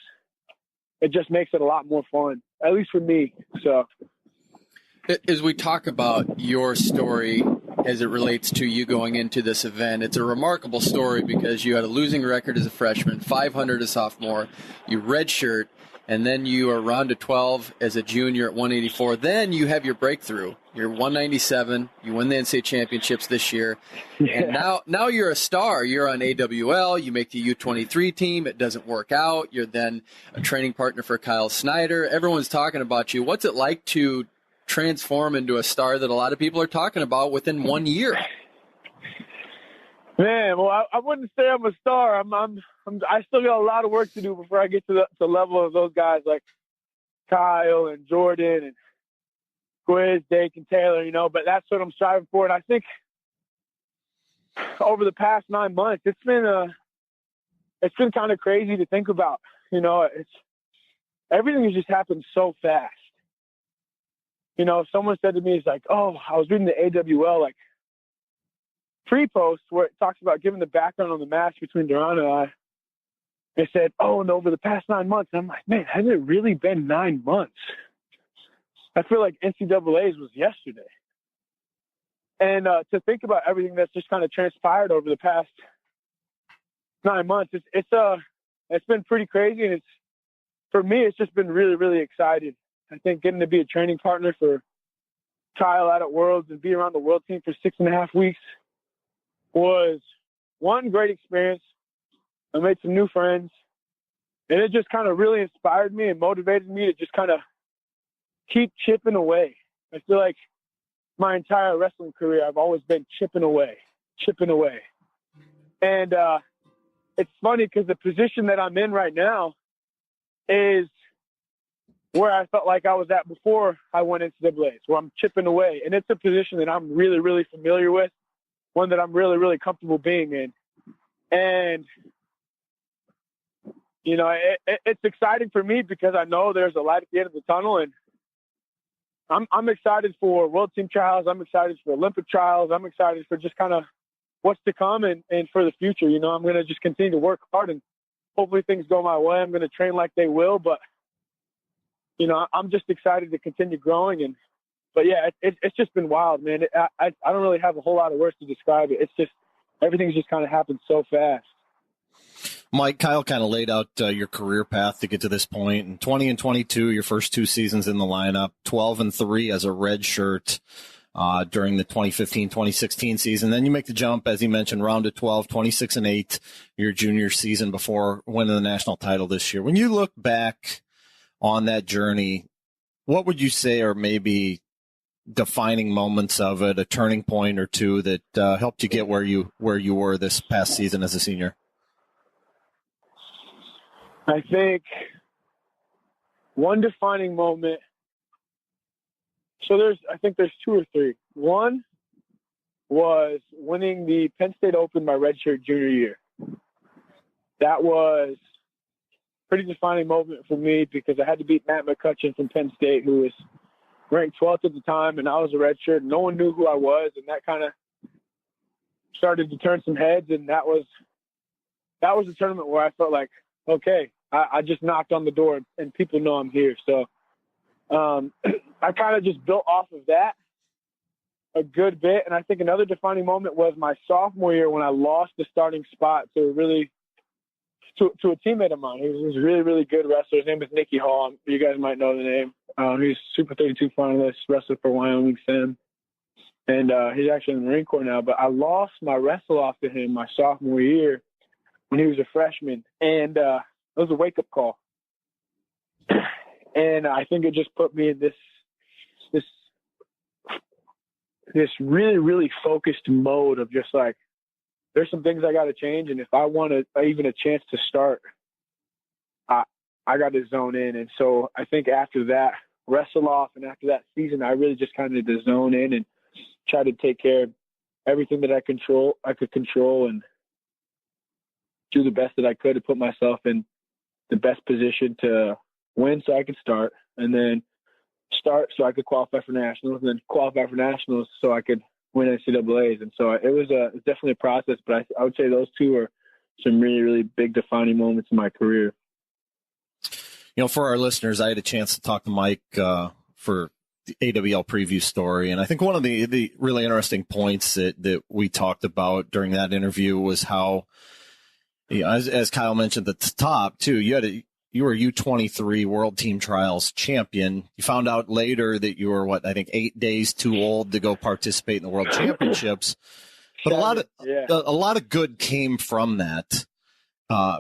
S4: just makes it a lot more fun, at least for me. So
S2: as we talk about your story as it relates to you going into this event, it's a remarkable story because you had a losing record as a freshman, 500 as a sophomore, you redshirt, and then you are round to 12 as a junior at 184. Then you have your breakthrough. You're 197. You win the NCAA championships this year. Yeah. And now you're a star. You're on AWL. You make the U23 team. It doesn't work out. You're then a training partner for Kyle Snyder. Everyone's talking about you. What's it like to transform into a star that a lot of people are talking about within 1 year?
S4: Man, well, I wouldn't say I'm a star. I still got a lot of work to do before I get to the level of those guys like Kyle and Jordan and Gwiz, Dake, and Taylor, but that's what I'm striving for. And I think over the past 9 months, it's been kind of crazy to think about. Everything has just happened so fast. Someone said to me, it's like, oh, I was reading the AWL, like, pre-post where it talks about giving the background on the match between Duran and I. They said, oh, and over the past 9 months. And I'm like, man, hasn't it really been 9 months? I feel like NCAA's was yesterday. And to think about everything that's just kind of transpired over the past 9 months, it's been pretty crazy. And for me, it's just been really, really exciting. I think getting to be a training partner for Kyle out at Worlds and be around the world team for 6.5 weeks was one great experience. I made some new friends, and it just kind of really inspired me and motivated me to just kind of keep chipping away. I feel like my entire wrestling career, I've always been chipping away. And it's funny because the position that I'm in right now is where I felt like I was at before I went into NCAAs, where I'm chipping away. And it's a position that I'm really, really familiar with, one that I'm really, really comfortable being in. And, you know, it's exciting for me because I know there's a light at the end of the tunnel, and I'm excited for World Team trials. I'm excited for Olympic trials. I'm excited for just kind of what's to come and for the future. You know, I'm going to just continue to work hard, and hopefully things go my way. I'm going to train like they will, but, you know, I'm just excited to continue growing. But yeah, it's just been wild, man. I don't really have a whole lot of words to describe it. It's just, everything's just kind of happened so fast.
S3: Mike, Kyle kind of laid out your career path to get to this point. And 20 and 22, your first 2 seasons in the lineup, 12 and 3 as a red shirt during the 2015-2016 season. Then you make the jump, as you mentioned, round of 12, 26 and 8, your junior season before winning the national title this year. When you look back on that journey, what would you say are maybe defining moments of it, a turning point or two that helped you get where you were this past season as a senior?
S4: I think one defining moment. So I think there's 2 or 3. One was winning the Penn State Open my redshirt junior year. That was a pretty defining moment for me because I had to beat Matt McCutcheon from Penn State, who was ranked 12th at the time, and I was a redshirt. No one knew who I was, and that kind of started to turn some heads. And that was a tournament where I felt like, okay, I just knocked on the door and people know I'm here. So I kind of just built off of that a good bit. And I think another defining moment was my sophomore year when I lost the starting spot to a teammate of mine. He was a really, really good wrestler. His name is Nicky Hall. You guys might know the name. He's Super 32 finalist, wrestler for Wyoming Sim. And he's actually in the Marine Corps now. But I lost my wrestle off to him my sophomore year when he was a freshman. And it was a wake-up call. And I think it just put me in this really, really focused mode of just like, there's some things I got to change. And if I want even a chance to start, I got to zone in. And so I think after that wrestle off and after that season, I really just kind of had to zone in and try to take care of everything that I could control and do the best that I could to put myself in the best position to win so I could start, and then start so I could qualify for nationals, and then qualify for nationals so I could win NCAAs. And so it was definitely a process, but I would say those 2 are some really, really big defining moments in my career.
S3: You know, for our listeners, I had a chance to talk to Mike for the AWL preview story. And I think one of the really interesting points that we talked about during that interview was how, you know, as Kyle mentioned at the top too, you were U23 World Team Trials champion. You found out later that you were 8 days too old to go participate in the World Championships. But a lot of good came from that,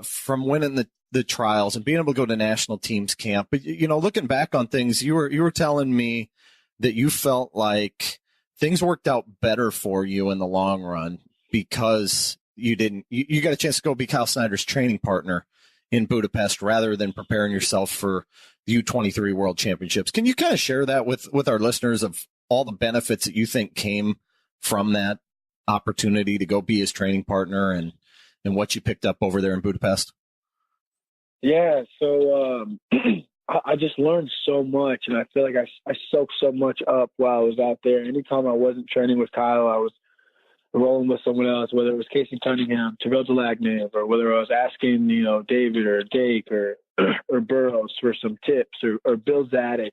S3: from winning the trials and being able to go to national teams camp. But, you know, looking back on things, you were telling me that you felt like things worked out better for you in the long run because you got a chance to go be Kyle Snyder's training partner in Budapest rather than preparing yourself for the U23 World Championships. Can you kind of share that with our listeners of all the benefits that you think came from that opportunity to go be his training partner and what you picked up over there in Budapest?
S4: Yeah. So I just learned so much, and I feel like I soaked so much up while I was out there. Anytime I wasn't training with Kyle, I was rolling with someone else, whether it was Casey Cunningham, Terrell Delagnev, or whether I was asking, you know, David or Dake or Burroughs for some tips or Bill Zadek.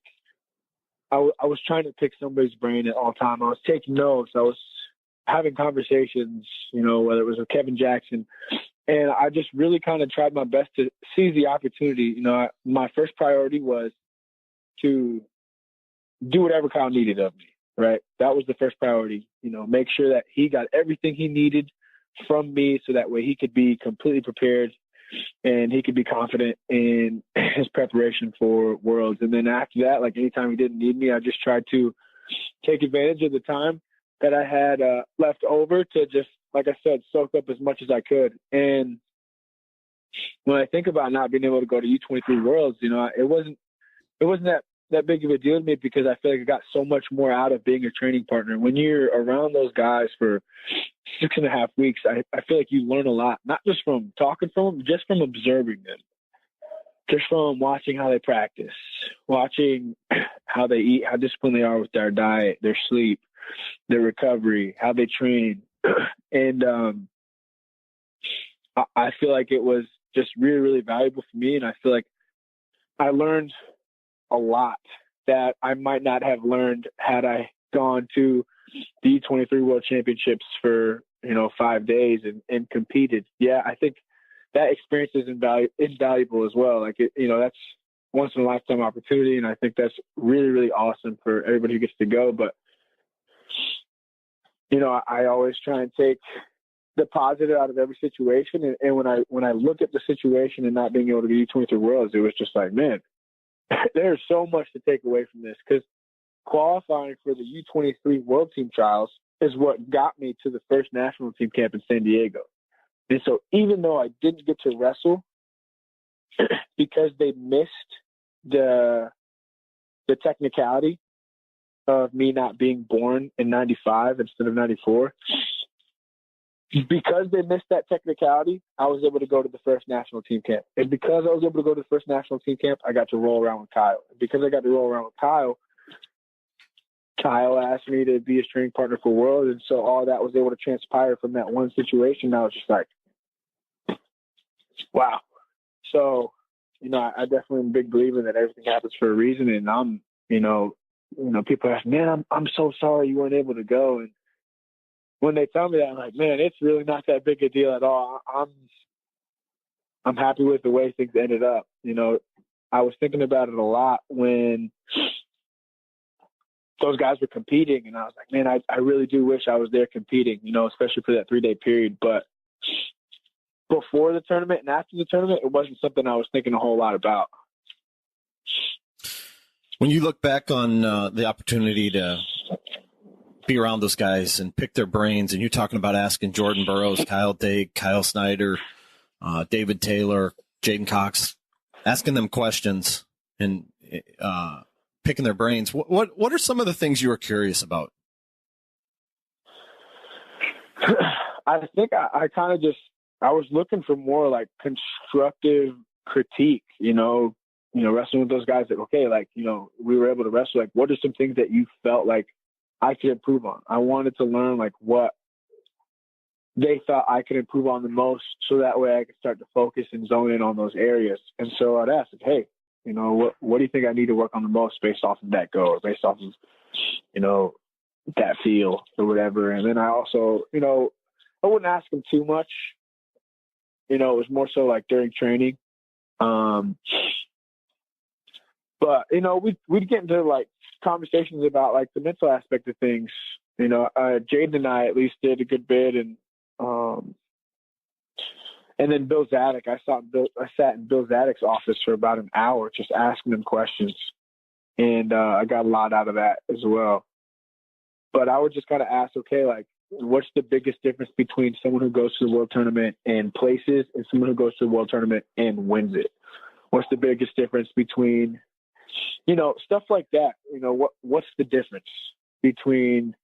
S4: I was trying to pick somebody's brain at all time. I was taking notes. I was having conversations, whether it was with Kevin Jackson. And I just really kind of tried my best to seize the opportunity. My first priority was to do whatever Kyle needed of me, right? That was the first priority, make sure that he got everything he needed from me so that way he could be completely prepared and he could be confident in his preparation for Worlds. And then after that, like anytime he didn't need me, I just tried to take advantage of the time that I had left over to just, like I said, soak up as much as I could. And when I think about not being able to go to U23 Worlds, it wasn't that big of a deal to me because I feel like I got so much more out of being a training partner. When you're around those guys for 6.5 weeks, I feel like you learn a lot, not just from talking to them, just from observing them, just from watching how they practice, watching how they eat, how disciplined they are with their diet, their sleep, their recovery, how they train. And I feel like it was just really, really valuable for me. And I feel like I learned a lot that I might not have learned had I gone to the U23 World Championships for, 5 days and competed. Yeah, I think that experience is invaluable as well. Like, that's once in a lifetime opportunity. And I think that's really, really awesome for everybody who gets to go. But, I always try and take the positive out of every situation. And when I look at the situation and not being able to get U23 Worlds, it was just like, man, there's so much to take away from this, because qualifying for the U23 World Team Trials is what got me to the first national team camp in San Diego. And so even though I didn't get to wrestle because they missed the technicality of me not being born in 95 instead of 94, because they missed that technicality, I was able to go to the first national team camp. And because I was able to go to the first national team camp, I got to roll around with Kyle. And because I got to roll around with Kyle asked me to be his training partner for World. And so all that was able to transpire from that one situation. I was just like, wow. So, I definitely am a big believer that everything happens for a reason. And I'm, people ask, man, I'm so sorry you weren't able to go. And when they tell me that, I'm like, man, it's really not that big a deal at all. I'm happy with the way things ended up. I was thinking about it a lot when those guys were competing, and I was like, man, I really do wish I was there competing, especially for that 3-day period. But before the tournament and after the tournament, it wasn't something I was thinking a whole lot about.
S3: When you look back on the opportunity to be around those guys and pick their brains, and you're talking about asking Jordan Burroughs, Kyle Dake, Kyle Snyder, David Taylor, Jaden Cox, asking them questions and picking their brains. What are some of the things you were curious about?
S4: I think I kind of I was looking for more like constructive critique, wrestling with those guys that, okay, like, we were able to wrestle. Like, what are some things that you felt like I could improve on? I wanted to learn like what they thought I could improve on the most, so that way I could start to focus and zone in on those areas. And so I'd ask, like, hey, what do you think I need to work on the most based off of that goal, or based off of, that feel or whatever. And then I also, I wouldn't ask them too much. It was more so like during training. But, we'd get into like conversations about like the mental aspect of things. Jaden and I at least did a good bit. And then Bill Zadek, I sat in Bill Zadek's office for about an hour just asking him questions. And I got a lot out of that as well. But I would just kind of ask, okay, like, what's the biggest difference between someone who goes to the World Tournament and places and someone who goes to the World Tournament and wins it? What's the biggest difference between, stuff like that? What's the difference between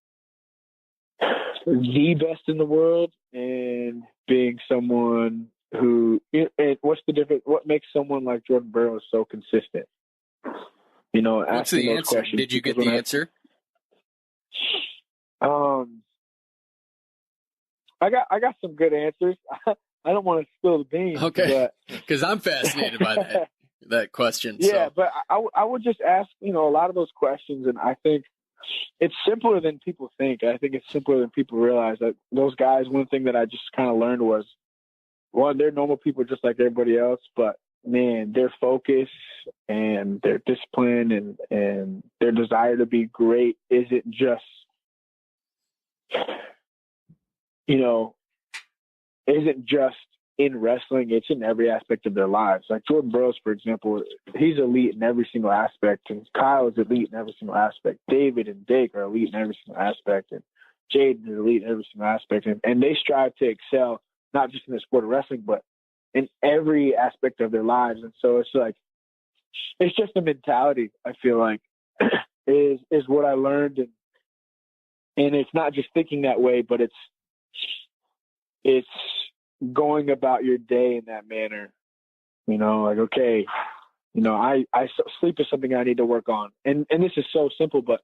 S4: the best in the world and being someone who, and what's the difference? What makes someone like Jordan Burroughs so consistent?
S2: What's the answer?
S4: Questions.
S2: Did you get the answer?
S4: I got some good answers. I don't want to spill the beans.
S2: Okay, because I'm fascinated by that. that question.
S4: Yeah,
S2: so.
S4: but I would just ask, a lot of those questions, and I think it's simpler than people think. I think it's simpler than people realize. That those guys, one thing that I just kind of learned was, one, they're normal people just like everybody else, but man, their focus and their discipline and their desire to be great isn't just, in wrestling. It's in every aspect of their lives. Like Jordan Burroughs, for example, he's elite in every single aspect, and Kyle is elite in every single aspect. David and Dake are elite in every single aspect, and Jaden is elite in every single aspect, and they strive to excel, not just in the sport of wrestling, but in every aspect of their lives. And so it's like, it's just a mentality, I feel like, is what I learned. And it's not just thinking that way, but it's going about your day in that manner. Like, okay, sleep is something I need to work on. And this is so simple, but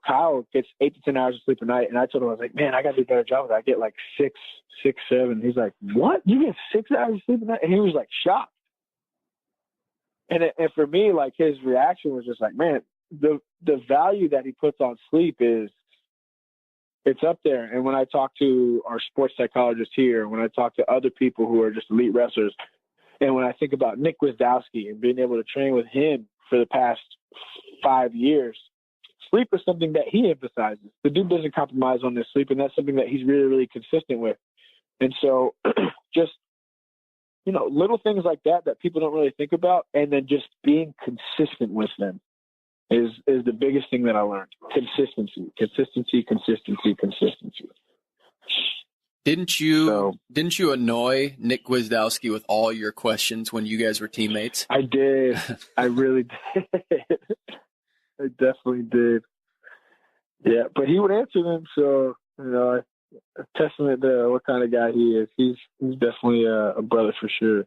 S4: Kyle gets 8 to 10 hours of sleep a night. And I told him, I was like, man, I got to do a better job of that. I get like 6, 7. He's like, what? You get 6 hours of sleep a night? And he was like shocked. And for me, like his reaction was just like, man, the value that he puts on sleep it's up there. And when I talk to our sports psychologists here, when I talk to other people who are just elite wrestlers, and when I think about Nick Gwiazdowski and being able to train with him for the past 5 years, sleep is something that he emphasizes. The dude doesn't compromise on his sleep, and that's something that he's really, really consistent with. And so just, little things like that people don't really think about, and then just being consistent with them is the biggest thing that I learned. Consistency.
S2: Didn't you annoy Nick Gwiazdowski with all your questions when you guys were teammates?
S4: I did. I really did. I definitely did. Yeah, but he would answer them. So, a testament to what kind of guy he is. He's definitely a brother for sure.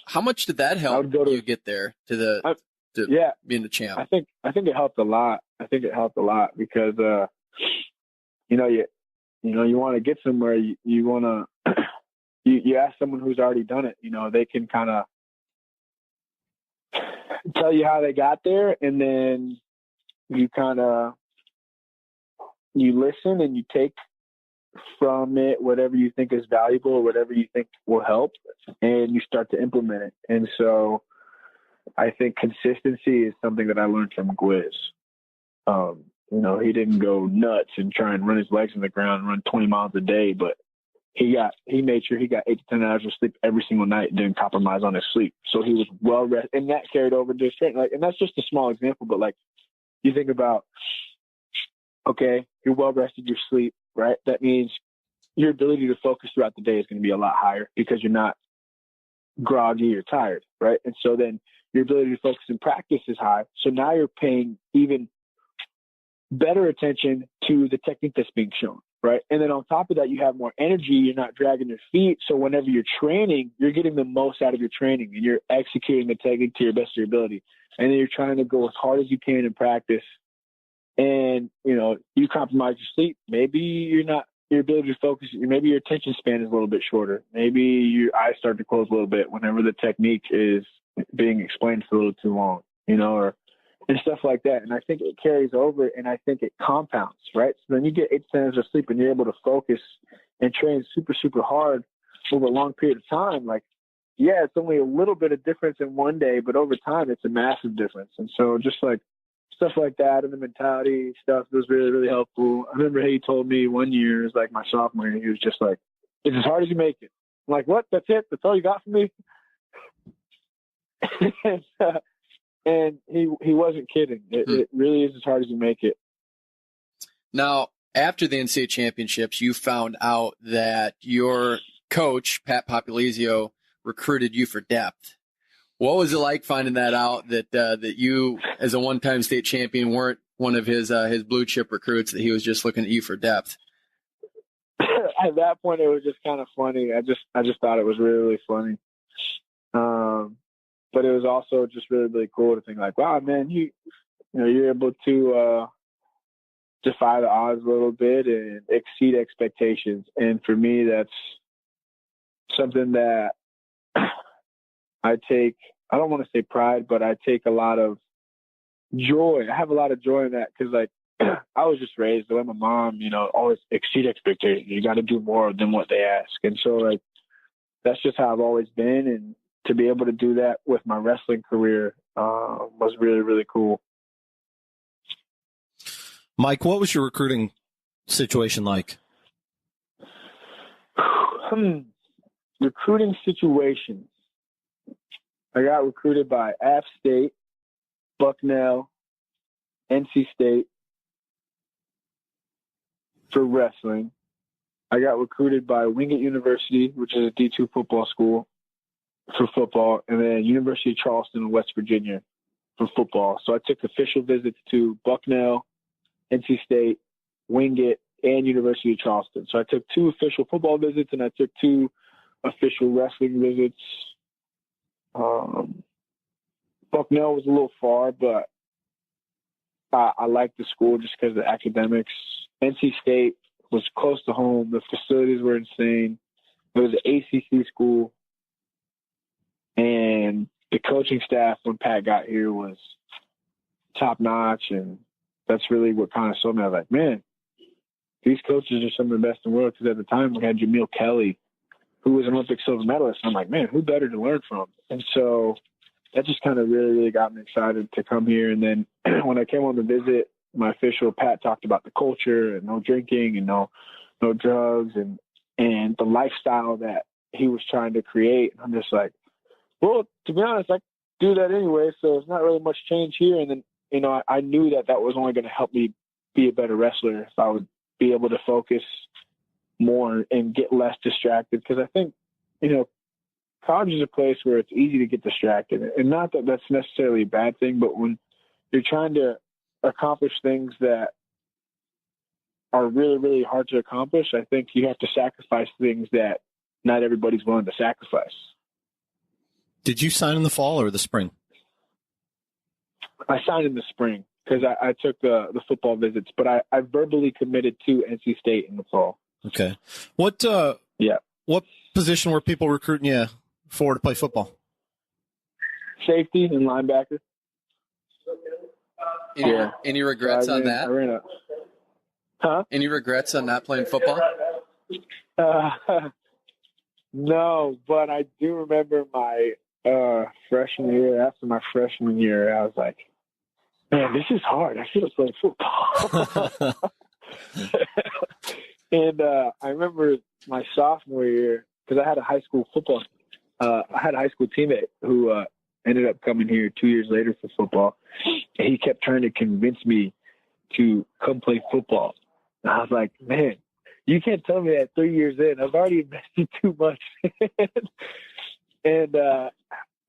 S2: How much did that help you get there to being the champ?
S4: I think it helped a lot. I think it helped a lot because, you want to get somewhere. You want to, you ask someone who's already done it. They can kind of tell you how they got there, and then you listen and you take from it whatever you think is valuable or whatever you think will help, and you start to implement it. And so I think consistency is something that I learned from Gwiz. He didn't go nuts and try and run his legs in the ground and run 20 miles a day, but he made sure he got 8 to 10 hours of sleep every single night and didn't compromise on his sleep. So he was well rested, and that carried over to his training. And that's just a small example, but you think about, okay, you're well rested, you sleep, right? That means your ability to focus throughout the day is going to be a lot higher because you're not groggy or tired, right? And so then your ability to focus in practice is high. So now you're paying even better attention to the technique that's being shown, right? And then on top of that, you have more energy. You're not dragging your feet. So whenever you're training, you're getting the most out of your training and you're executing the technique to your best of your ability. And then you're trying to go as hard as you can in practice. And, you compromise your sleep. Maybe your ability to focus, maybe your attention span is a little bit shorter. Maybe your eyes start to close a little bit whenever the technique is being explained for a little too long, and stuff like that. And I think it carries over, and I think it compounds, right? So then you get 8 to 10 hours of sleep and you're able to focus and train super, super hard over a long period of time. It's only a little bit of difference in one day, but over time it's a massive difference. And so just stuff like that and the mentality stuff was really, really helpful. I remember he told me one year, it was my sophomore year, he was just like, it's as hard as you make it. I'm like, what? That's it? That's all you got for me? And he wasn't kidding. It really is as hard as you make it.
S2: Now, after the NCAA championships, you found out that your coach, Pat Populizio, recruited you for depth. What was it like finding that out that you, as a one-time state champion, weren't one of his blue chip recruits, that he was just looking at you for depth?
S4: At that point, it was just kind of funny. I just thought it was really, really funny. But it was also just really, really cool to think wow, man, you're able to defy the odds a little bit and exceed expectations. And for me, that's something that I take I don't want to say pride, but I take a lot of joy. I have a lot of joy in that because, like, I was just raised the way my mom, you know, always exceed expectations. You got to do more than what they ask. And so, like, that's just how I've always been. And to be able to do that with my wrestling career was really, really cool.
S3: Mike, what was your recruiting situation like?
S4: Recruiting situations. I got recruited by App State, Bucknell, NC State for wrestling. I got recruited by Wingate University, which is a D2 football school, for football, and then University of Charleston in West Virginia for football. So I took official visits to Bucknell, NC State, Wingate, and University of Charleston. So I took 2 official football visits, and I took 2 official wrestling visits. Bucknell was a little far, but I liked the school just because of the academics. NC State was close to home. The facilities were insane. It was an ACC school. And the coaching staff when Pat got here was top notch. And that's really what kind of sold me. I was like, man, these coaches are some of the best in the world. Because at the time we had Jameel Kelly, who was an Olympic silver medalist. And I'm like, man, who better to learn from? And so that just kind of really, really got me excited to come here. And then when I came on the visit, my official Pat talked about the culture and no drinking and no drugs and the lifestyle that he was trying to create. And I'm just like, well, to be honest, I do that anyway, so it's not really much change here. And then, you know, I knew that was only going to help me be a better wrestler if I would be able to focus more and get less distracted. Because I think, you know, college is a place where it's easy to get distracted. And not that that's necessarily a bad thing, but when you're trying to accomplish things that are really, really hard to accomplish, I think you have to sacrifice things that not everybody's willing to sacrifice.
S3: Did you sign in the fall or the spring?
S4: I signed in the spring because I took the football visits, but I verbally committed to NC State in the fall.
S3: Okay. What position were people recruiting you for to play football?
S4: Safety and linebacker.
S2: Any regrets on that? Any regrets on not playing football?
S4: No, but I do remember my freshman year. After my freshman year, I was like, man, this is hard. I should have played football. And I remember my sophomore year, because I had a high school teammate who ended up coming here 2 years later for football. And he kept trying to convince me to come play football. And I was like, man, you can't tell me that 3 years in. I've already invested too much.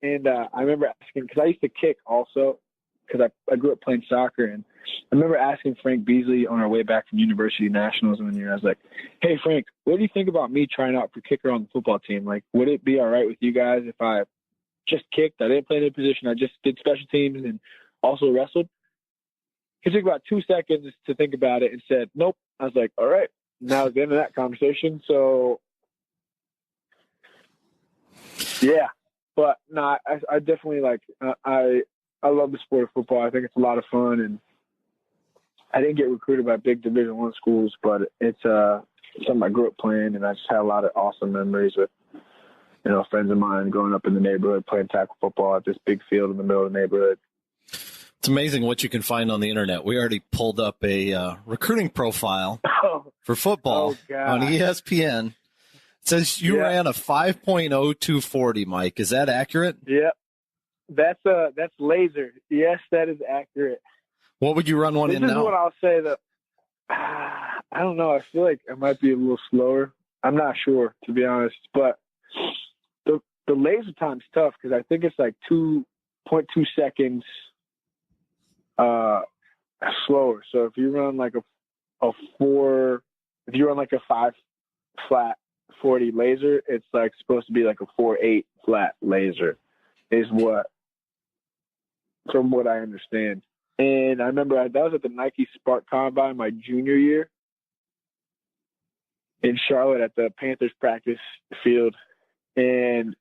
S4: And I remember asking, because I used to kick also, because I grew up playing soccer. And I remember asking Frank Beasley on our way back from University Nationals one year. I was like, hey, Frank, what do you think about me trying out for kicker on the football team? Like, would it be all right with you guys if I just kicked? I didn't play in a position. I just did special teams and also wrestled. He took about 2 seconds to think about it and said, nope. I was like, all right. Now it's the end of that conversation. So, yeah. But no, I definitely I love the sport of football. I think it's a lot of fun, and I didn't get recruited by big Division I schools, but it's something I grew up playing, and I just had a lot of awesome memories with, you know, friends of mine growing up in the neighborhood playing tackle football at this big field in the middle of the neighborhood.
S3: It's amazing what you can find on the internet. We already pulled up a recruiting profile for football on ESPN. It says you ran a 5.0240, Mike. Is that accurate?
S4: Yep. That's laser. Yes, that is accurate.
S3: What would you run one in now?
S4: This is what I'll say, that I don't know. I feel like I might be a little slower. I'm not sure, to be honest. But the laser time's tough because I think it's like 2.2 seconds slower. So if you run like a 5 flat 40 laser, it's like supposed to be like a 4.8 flat laser is from what I understand. And I remember that was at the Nike Spark Combine my junior year in Charlotte at the Panthers practice field. And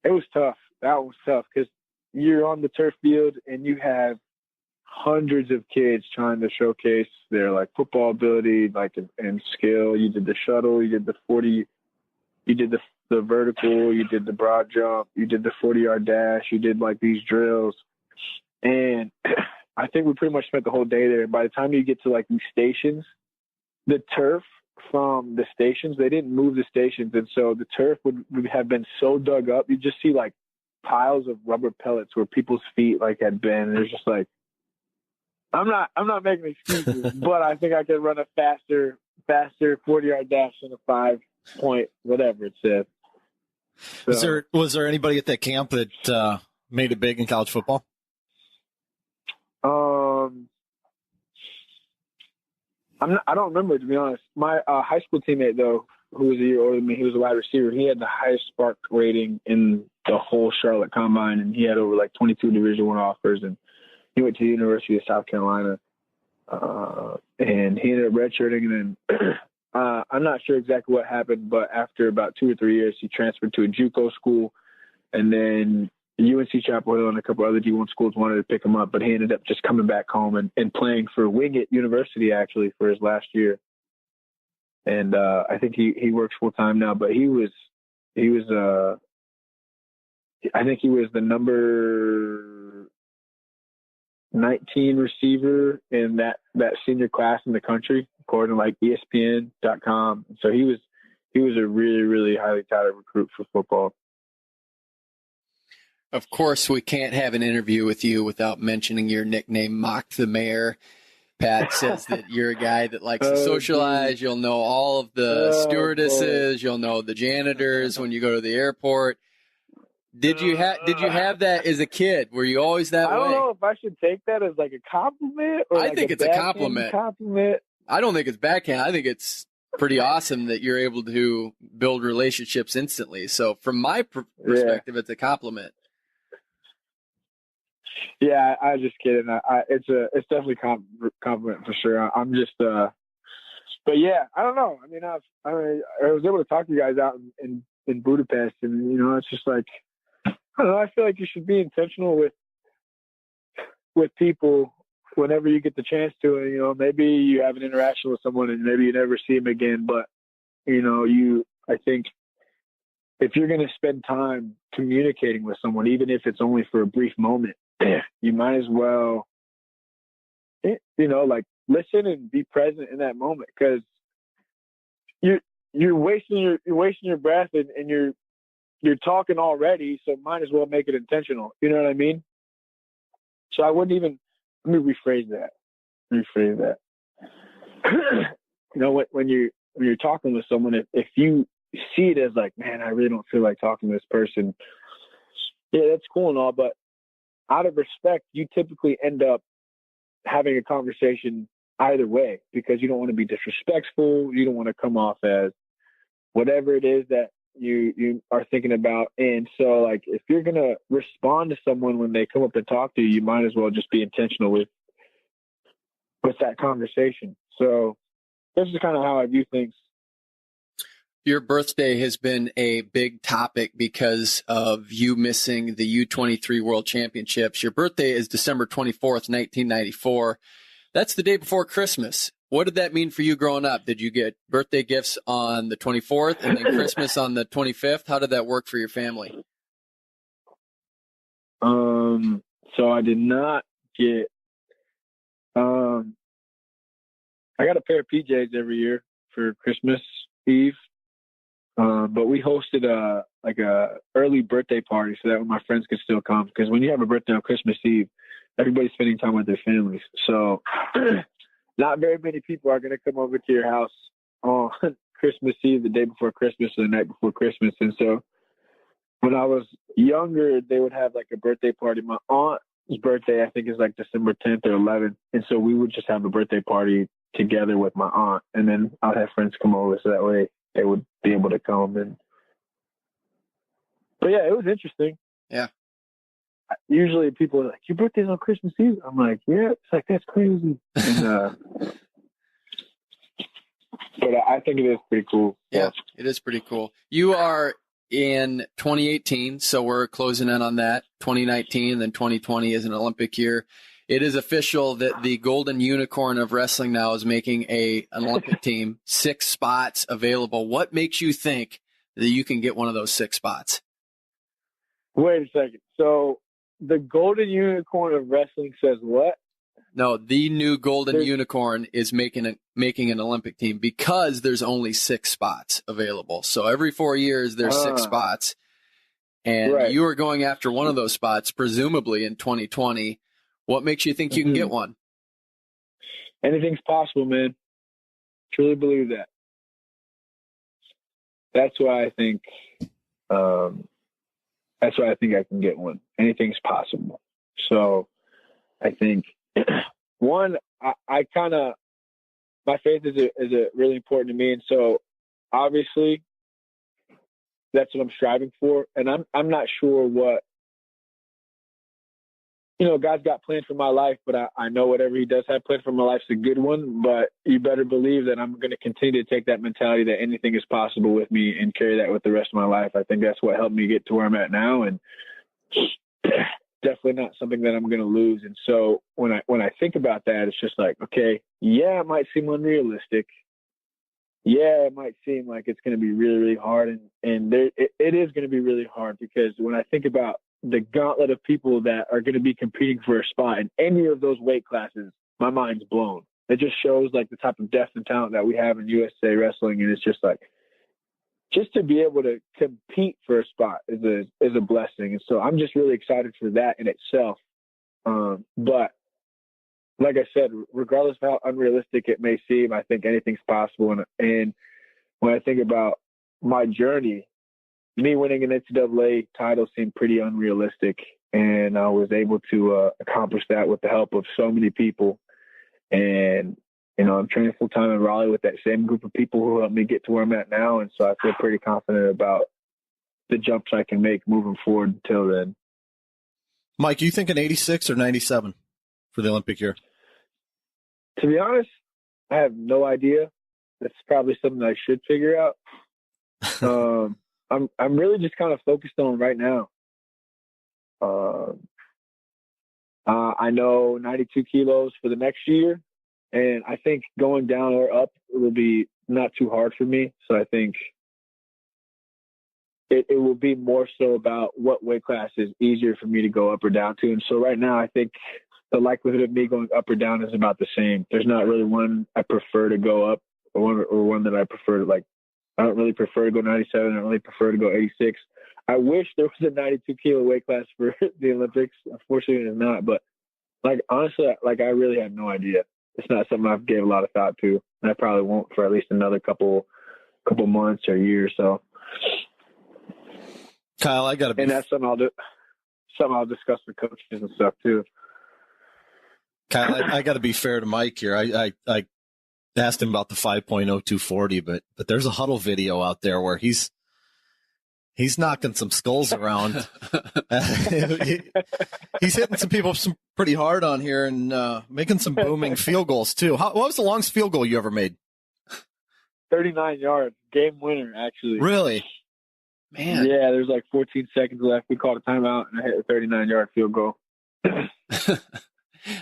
S4: it was tough. That was tough because you're on the turf field and you have hundreds of kids trying to showcase their like football ability, like and skill. You did the shuttle, you did the 40, you did the vertical, you did the broad jump, you did the 40-yard dash, you did like these drills. And I think we pretty much spent the whole day there. And by the time you get to like these stations, the turf from the stations, they didn't move the stations. And so the turf would have been so dug up. You just see like piles of rubber pellets where people's feet like had been. And it's just like, I'm not making excuses, but I think I could run a faster 40-yard dash than a 5-point, whatever it said. So,
S3: Was there anybody at that camp that made it big in college football?
S4: I don't remember, to be honest. My high school teammate, though, who was a year older than me, he was a wide receiver. He had the highest spark rating in the whole Charlotte Combine, and he had over like 22 Division I offers, and he went to the University of South Carolina, and he ended up redshirting. And then I'm not sure exactly what happened, but after about 2 or 3 years, he transferred to a JUCO school, and then UNC Chapel Hill and a couple other D1 schools wanted to pick him up, but he ended up just coming back home and playing for Wingate University actually for his last year. And I think he works full time now, but I think he was the number 19 receiver in that senior class in the country, according to like ESPN.com. So he was a really, really highly touted recruit for football.
S2: Of course, we can't have an interview with you without mentioning your nickname, Mock the Mayor. Pat says that you're a guy that likes to socialize. You'll know all of the stewardesses. You'll know the janitors when you go to the airport. Did you have that as a kid? Were you always that way?
S4: I don't know if I should take that as like a compliment or
S2: I think it's a compliment. I don't think it's backhand. I think it's pretty awesome that you're able to build relationships instantly. So from my perspective, it's a compliment.
S4: Yeah, I was just kidding. It's definitely compliment for sure. I'm just, but yeah, I don't know. I mean, I was able to talk to you guys out in Budapest, and you know, it's just like, I don't know. I feel like you should be intentional with people whenever you get the chance to. And you know, maybe you have an interaction with someone, and maybe you never see them again. But you know, I think if you're going to spend time communicating with someone, even if it's only for a brief moment, you might as well, you know, like listen and be present in that moment, because you're wasting your breath and you're talking already, so might as well make it intentional. You know what I mean? So I wouldn't even, let me rephrase that. You know, when you're talking with someone, if you see it as like, man, I really don't feel like talking to this person, yeah, that's cool and all, but out of respect, you typically end up having a conversation either way, because you don't want to be disrespectful. You don't want to come off as whatever it is that you are thinking about. And so, like, if you're going to respond to someone when they come up to talk to you, you might as well just be intentional with that conversation. So this is kind of how I view things.
S2: Your birthday has been a big topic because of you missing the U23 World Championships. Your birthday is December 24th, 1994. That's the day before Christmas. What did that mean for you growing up? Did you get birthday gifts on the 24th and then Christmas on the 25th? How did that work for your family?
S4: So I did not get, I got a pair of PJs every year for Christmas Eve. But we hosted a early birthday party so that my friends could still come. Because when you have a birthday on Christmas Eve, everybody's spending time with their families. So not very many people are going to come over to your house on Christmas Eve, the day before Christmas, or the night before Christmas. And so when I was younger, they would have like a birthday party. My aunt's birthday, I think, is like December 10th or 11th. And so we would just have a birthday party together with my aunt. And then I'd have friends come over so that way they would be able to come. But yeah, it was interesting.
S2: Yeah.
S4: Usually people are like, your birthday's on Christmas Eve? I'm like, yeah. It's like, that's crazy. And, but I think it is pretty cool.
S2: Yeah, it is pretty cool. You are in 2018, so we're closing in on that. 2019, and then 2020 is an Olympic year. It is official that the Golden Unicorn of wrestling now is making an Olympic team, 6 spots available. What makes you think that you can get one of those 6 spots?
S4: Wait a second. So the Golden Unicorn of wrestling says what?
S2: No, the new Golden Unicorn is making an Olympic team because there's only 6 spots available. So every 4 years there's 6 spots, and you are going after one of those spots, presumably in 2020. What makes you think you can get one?
S4: Anything's possible, man. Truly believe that. That's why I think. That's why I think I can get one. Anything's possible. So I think one, I kind of, my faith is really important to me. And so obviously that's what I'm striving for. And I'm not sure what, God's got planned for my life, but I know whatever he does have planned for my life is a good one. But you better believe that I'm going to continue to take that mentality that anything is possible with me and carry that with the rest of my life. I think that's what helped me get to where I'm at now, and definitely not something that I'm going to lose. And so when I think about that, it's just like, okay, yeah, it might seem unrealistic. Yeah, it might seem like it's going to be really, really hard. And it is going to be really hard, because when I think about the gauntlet of people that are going to be competing for a spot in any of those weight classes, my mind's blown. It just shows like the type of depth and talent that we have in USA wrestling. And it's just like, just to be able to compete for a spot is a blessing. And so I'm just really excited for that in itself. But like I said, regardless of how unrealistic it may seem, I think anything's possible. And when I think about my journey, me winning an NCAA title seemed pretty unrealistic, and I was able to accomplish that with the help of so many people. And, I'm training full-time in Raleigh with that same group of people who helped me get to where I'm at now. And so I feel pretty confident about the jumps I can make moving forward until then.
S3: Mike, you thinking 86 or 97 for the Olympic year?
S4: To be honest, I have no idea. That's probably something I should figure out. I'm really just kind of focused on right now. I know 92 kilos for the next year, and I think going down or up will be not too hard for me. So I think it will be more so about what weight class is easier for me to go up or down to. And so right now, I think the likelihood of me going up or down is about the same. There's not really one I prefer to go up or one that I prefer to like. I don't really prefer to go 97. I don't really prefer to go 86. I wish there was a 92 kilo weight class for the Olympics. Unfortunately, there's not. But honestly, I really have no idea. It's not something I've gave a lot of thought to, and I probably won't for at least another couple months or years. So,
S3: Kyle,
S4: and that's something I'll discuss with coaches and stuff too.
S3: Kyle, I got to be fair to Mike here. I asked him about the 5.0240, but there's a huddle video out there where he's knocking some skulls around. He's hitting some people pretty hard on here and making some booming field goals too. What was the longest field goal you ever made?
S4: 39 yards, game winner, actually.
S3: Really?
S2: Man.
S4: Yeah, there's like 14 seconds left. We called a timeout, and I hit a 39-yard field goal.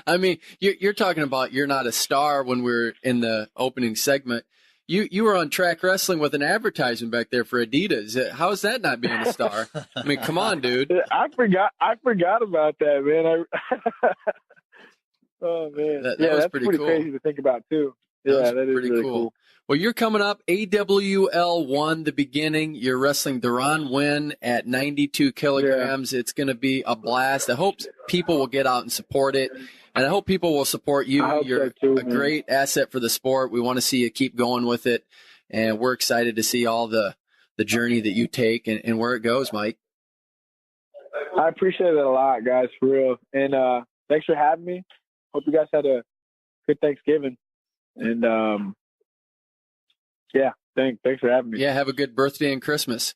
S2: I mean, you're talking about you're not a star when we're in the opening segment. You were on Trackwrestling with an advertisement back there for Adidas. How is that not being a star? I mean, come on, dude.
S4: I forgot about that, man. Oh man,
S2: that
S4: yeah,
S2: was
S4: that's pretty
S2: cool.
S4: crazy to think about too. Yeah, that is
S2: pretty
S4: really
S2: cool. Well, you're coming up. AWL1, the beginning. You're wrestling Duran Win at 92 kilograms. Yeah. It's going to be a blast. I hope people will get out and support it. And I hope people will support you. You're a great asset for the sport. We want to see you keep going with it. And we're excited to see all the journey that you take and where it goes, Mike.
S4: I appreciate it a lot, guys, for real. And thanks for having me. Hope you guys had a good Thanksgiving. And, yeah, thanks for having me.
S2: Yeah, have a good birthday and Christmas.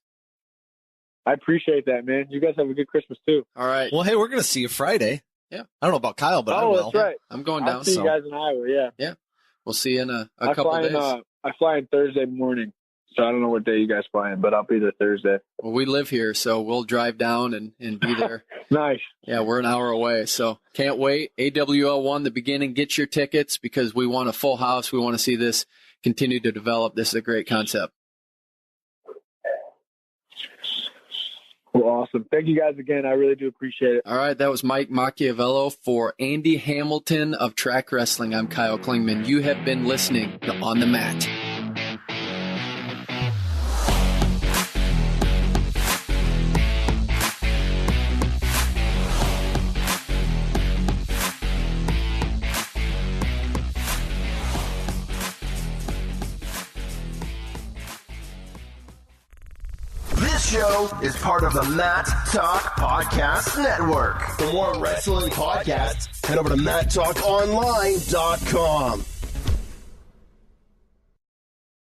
S4: I appreciate that, man. You guys have a good Christmas, too.
S2: All right.
S3: Well, hey, we're going to see you Friday.
S2: Yeah.
S3: I don't know about Kyle, but I will.
S4: That's right.
S2: I'm going down.
S4: I'll see you guys in Iowa, yeah.
S2: Yeah. We'll see you in a couple days.
S4: I fly in Thursday morning. So I don't know what day you guys playing, but I'll be there Thursday.
S2: Well, we live here, so we'll drive down and be there.
S4: Nice.
S2: Yeah, we're an hour away, so can't wait. AWL1, the beginning, get your tickets because we want a full house. We want to see this continue to develop. This is a great concept.
S4: Well, awesome. Thank you guys again. I really do appreciate it.
S2: All right, that was Mike Macchiavello for Andy Hamilton of Track Wrestling. I'm Kyle Klingman. You have been listening to On the Mat.
S5: Show is part of the Mat Talk Podcast Network. For more wrestling podcasts, head over to MatTalkOnline.com.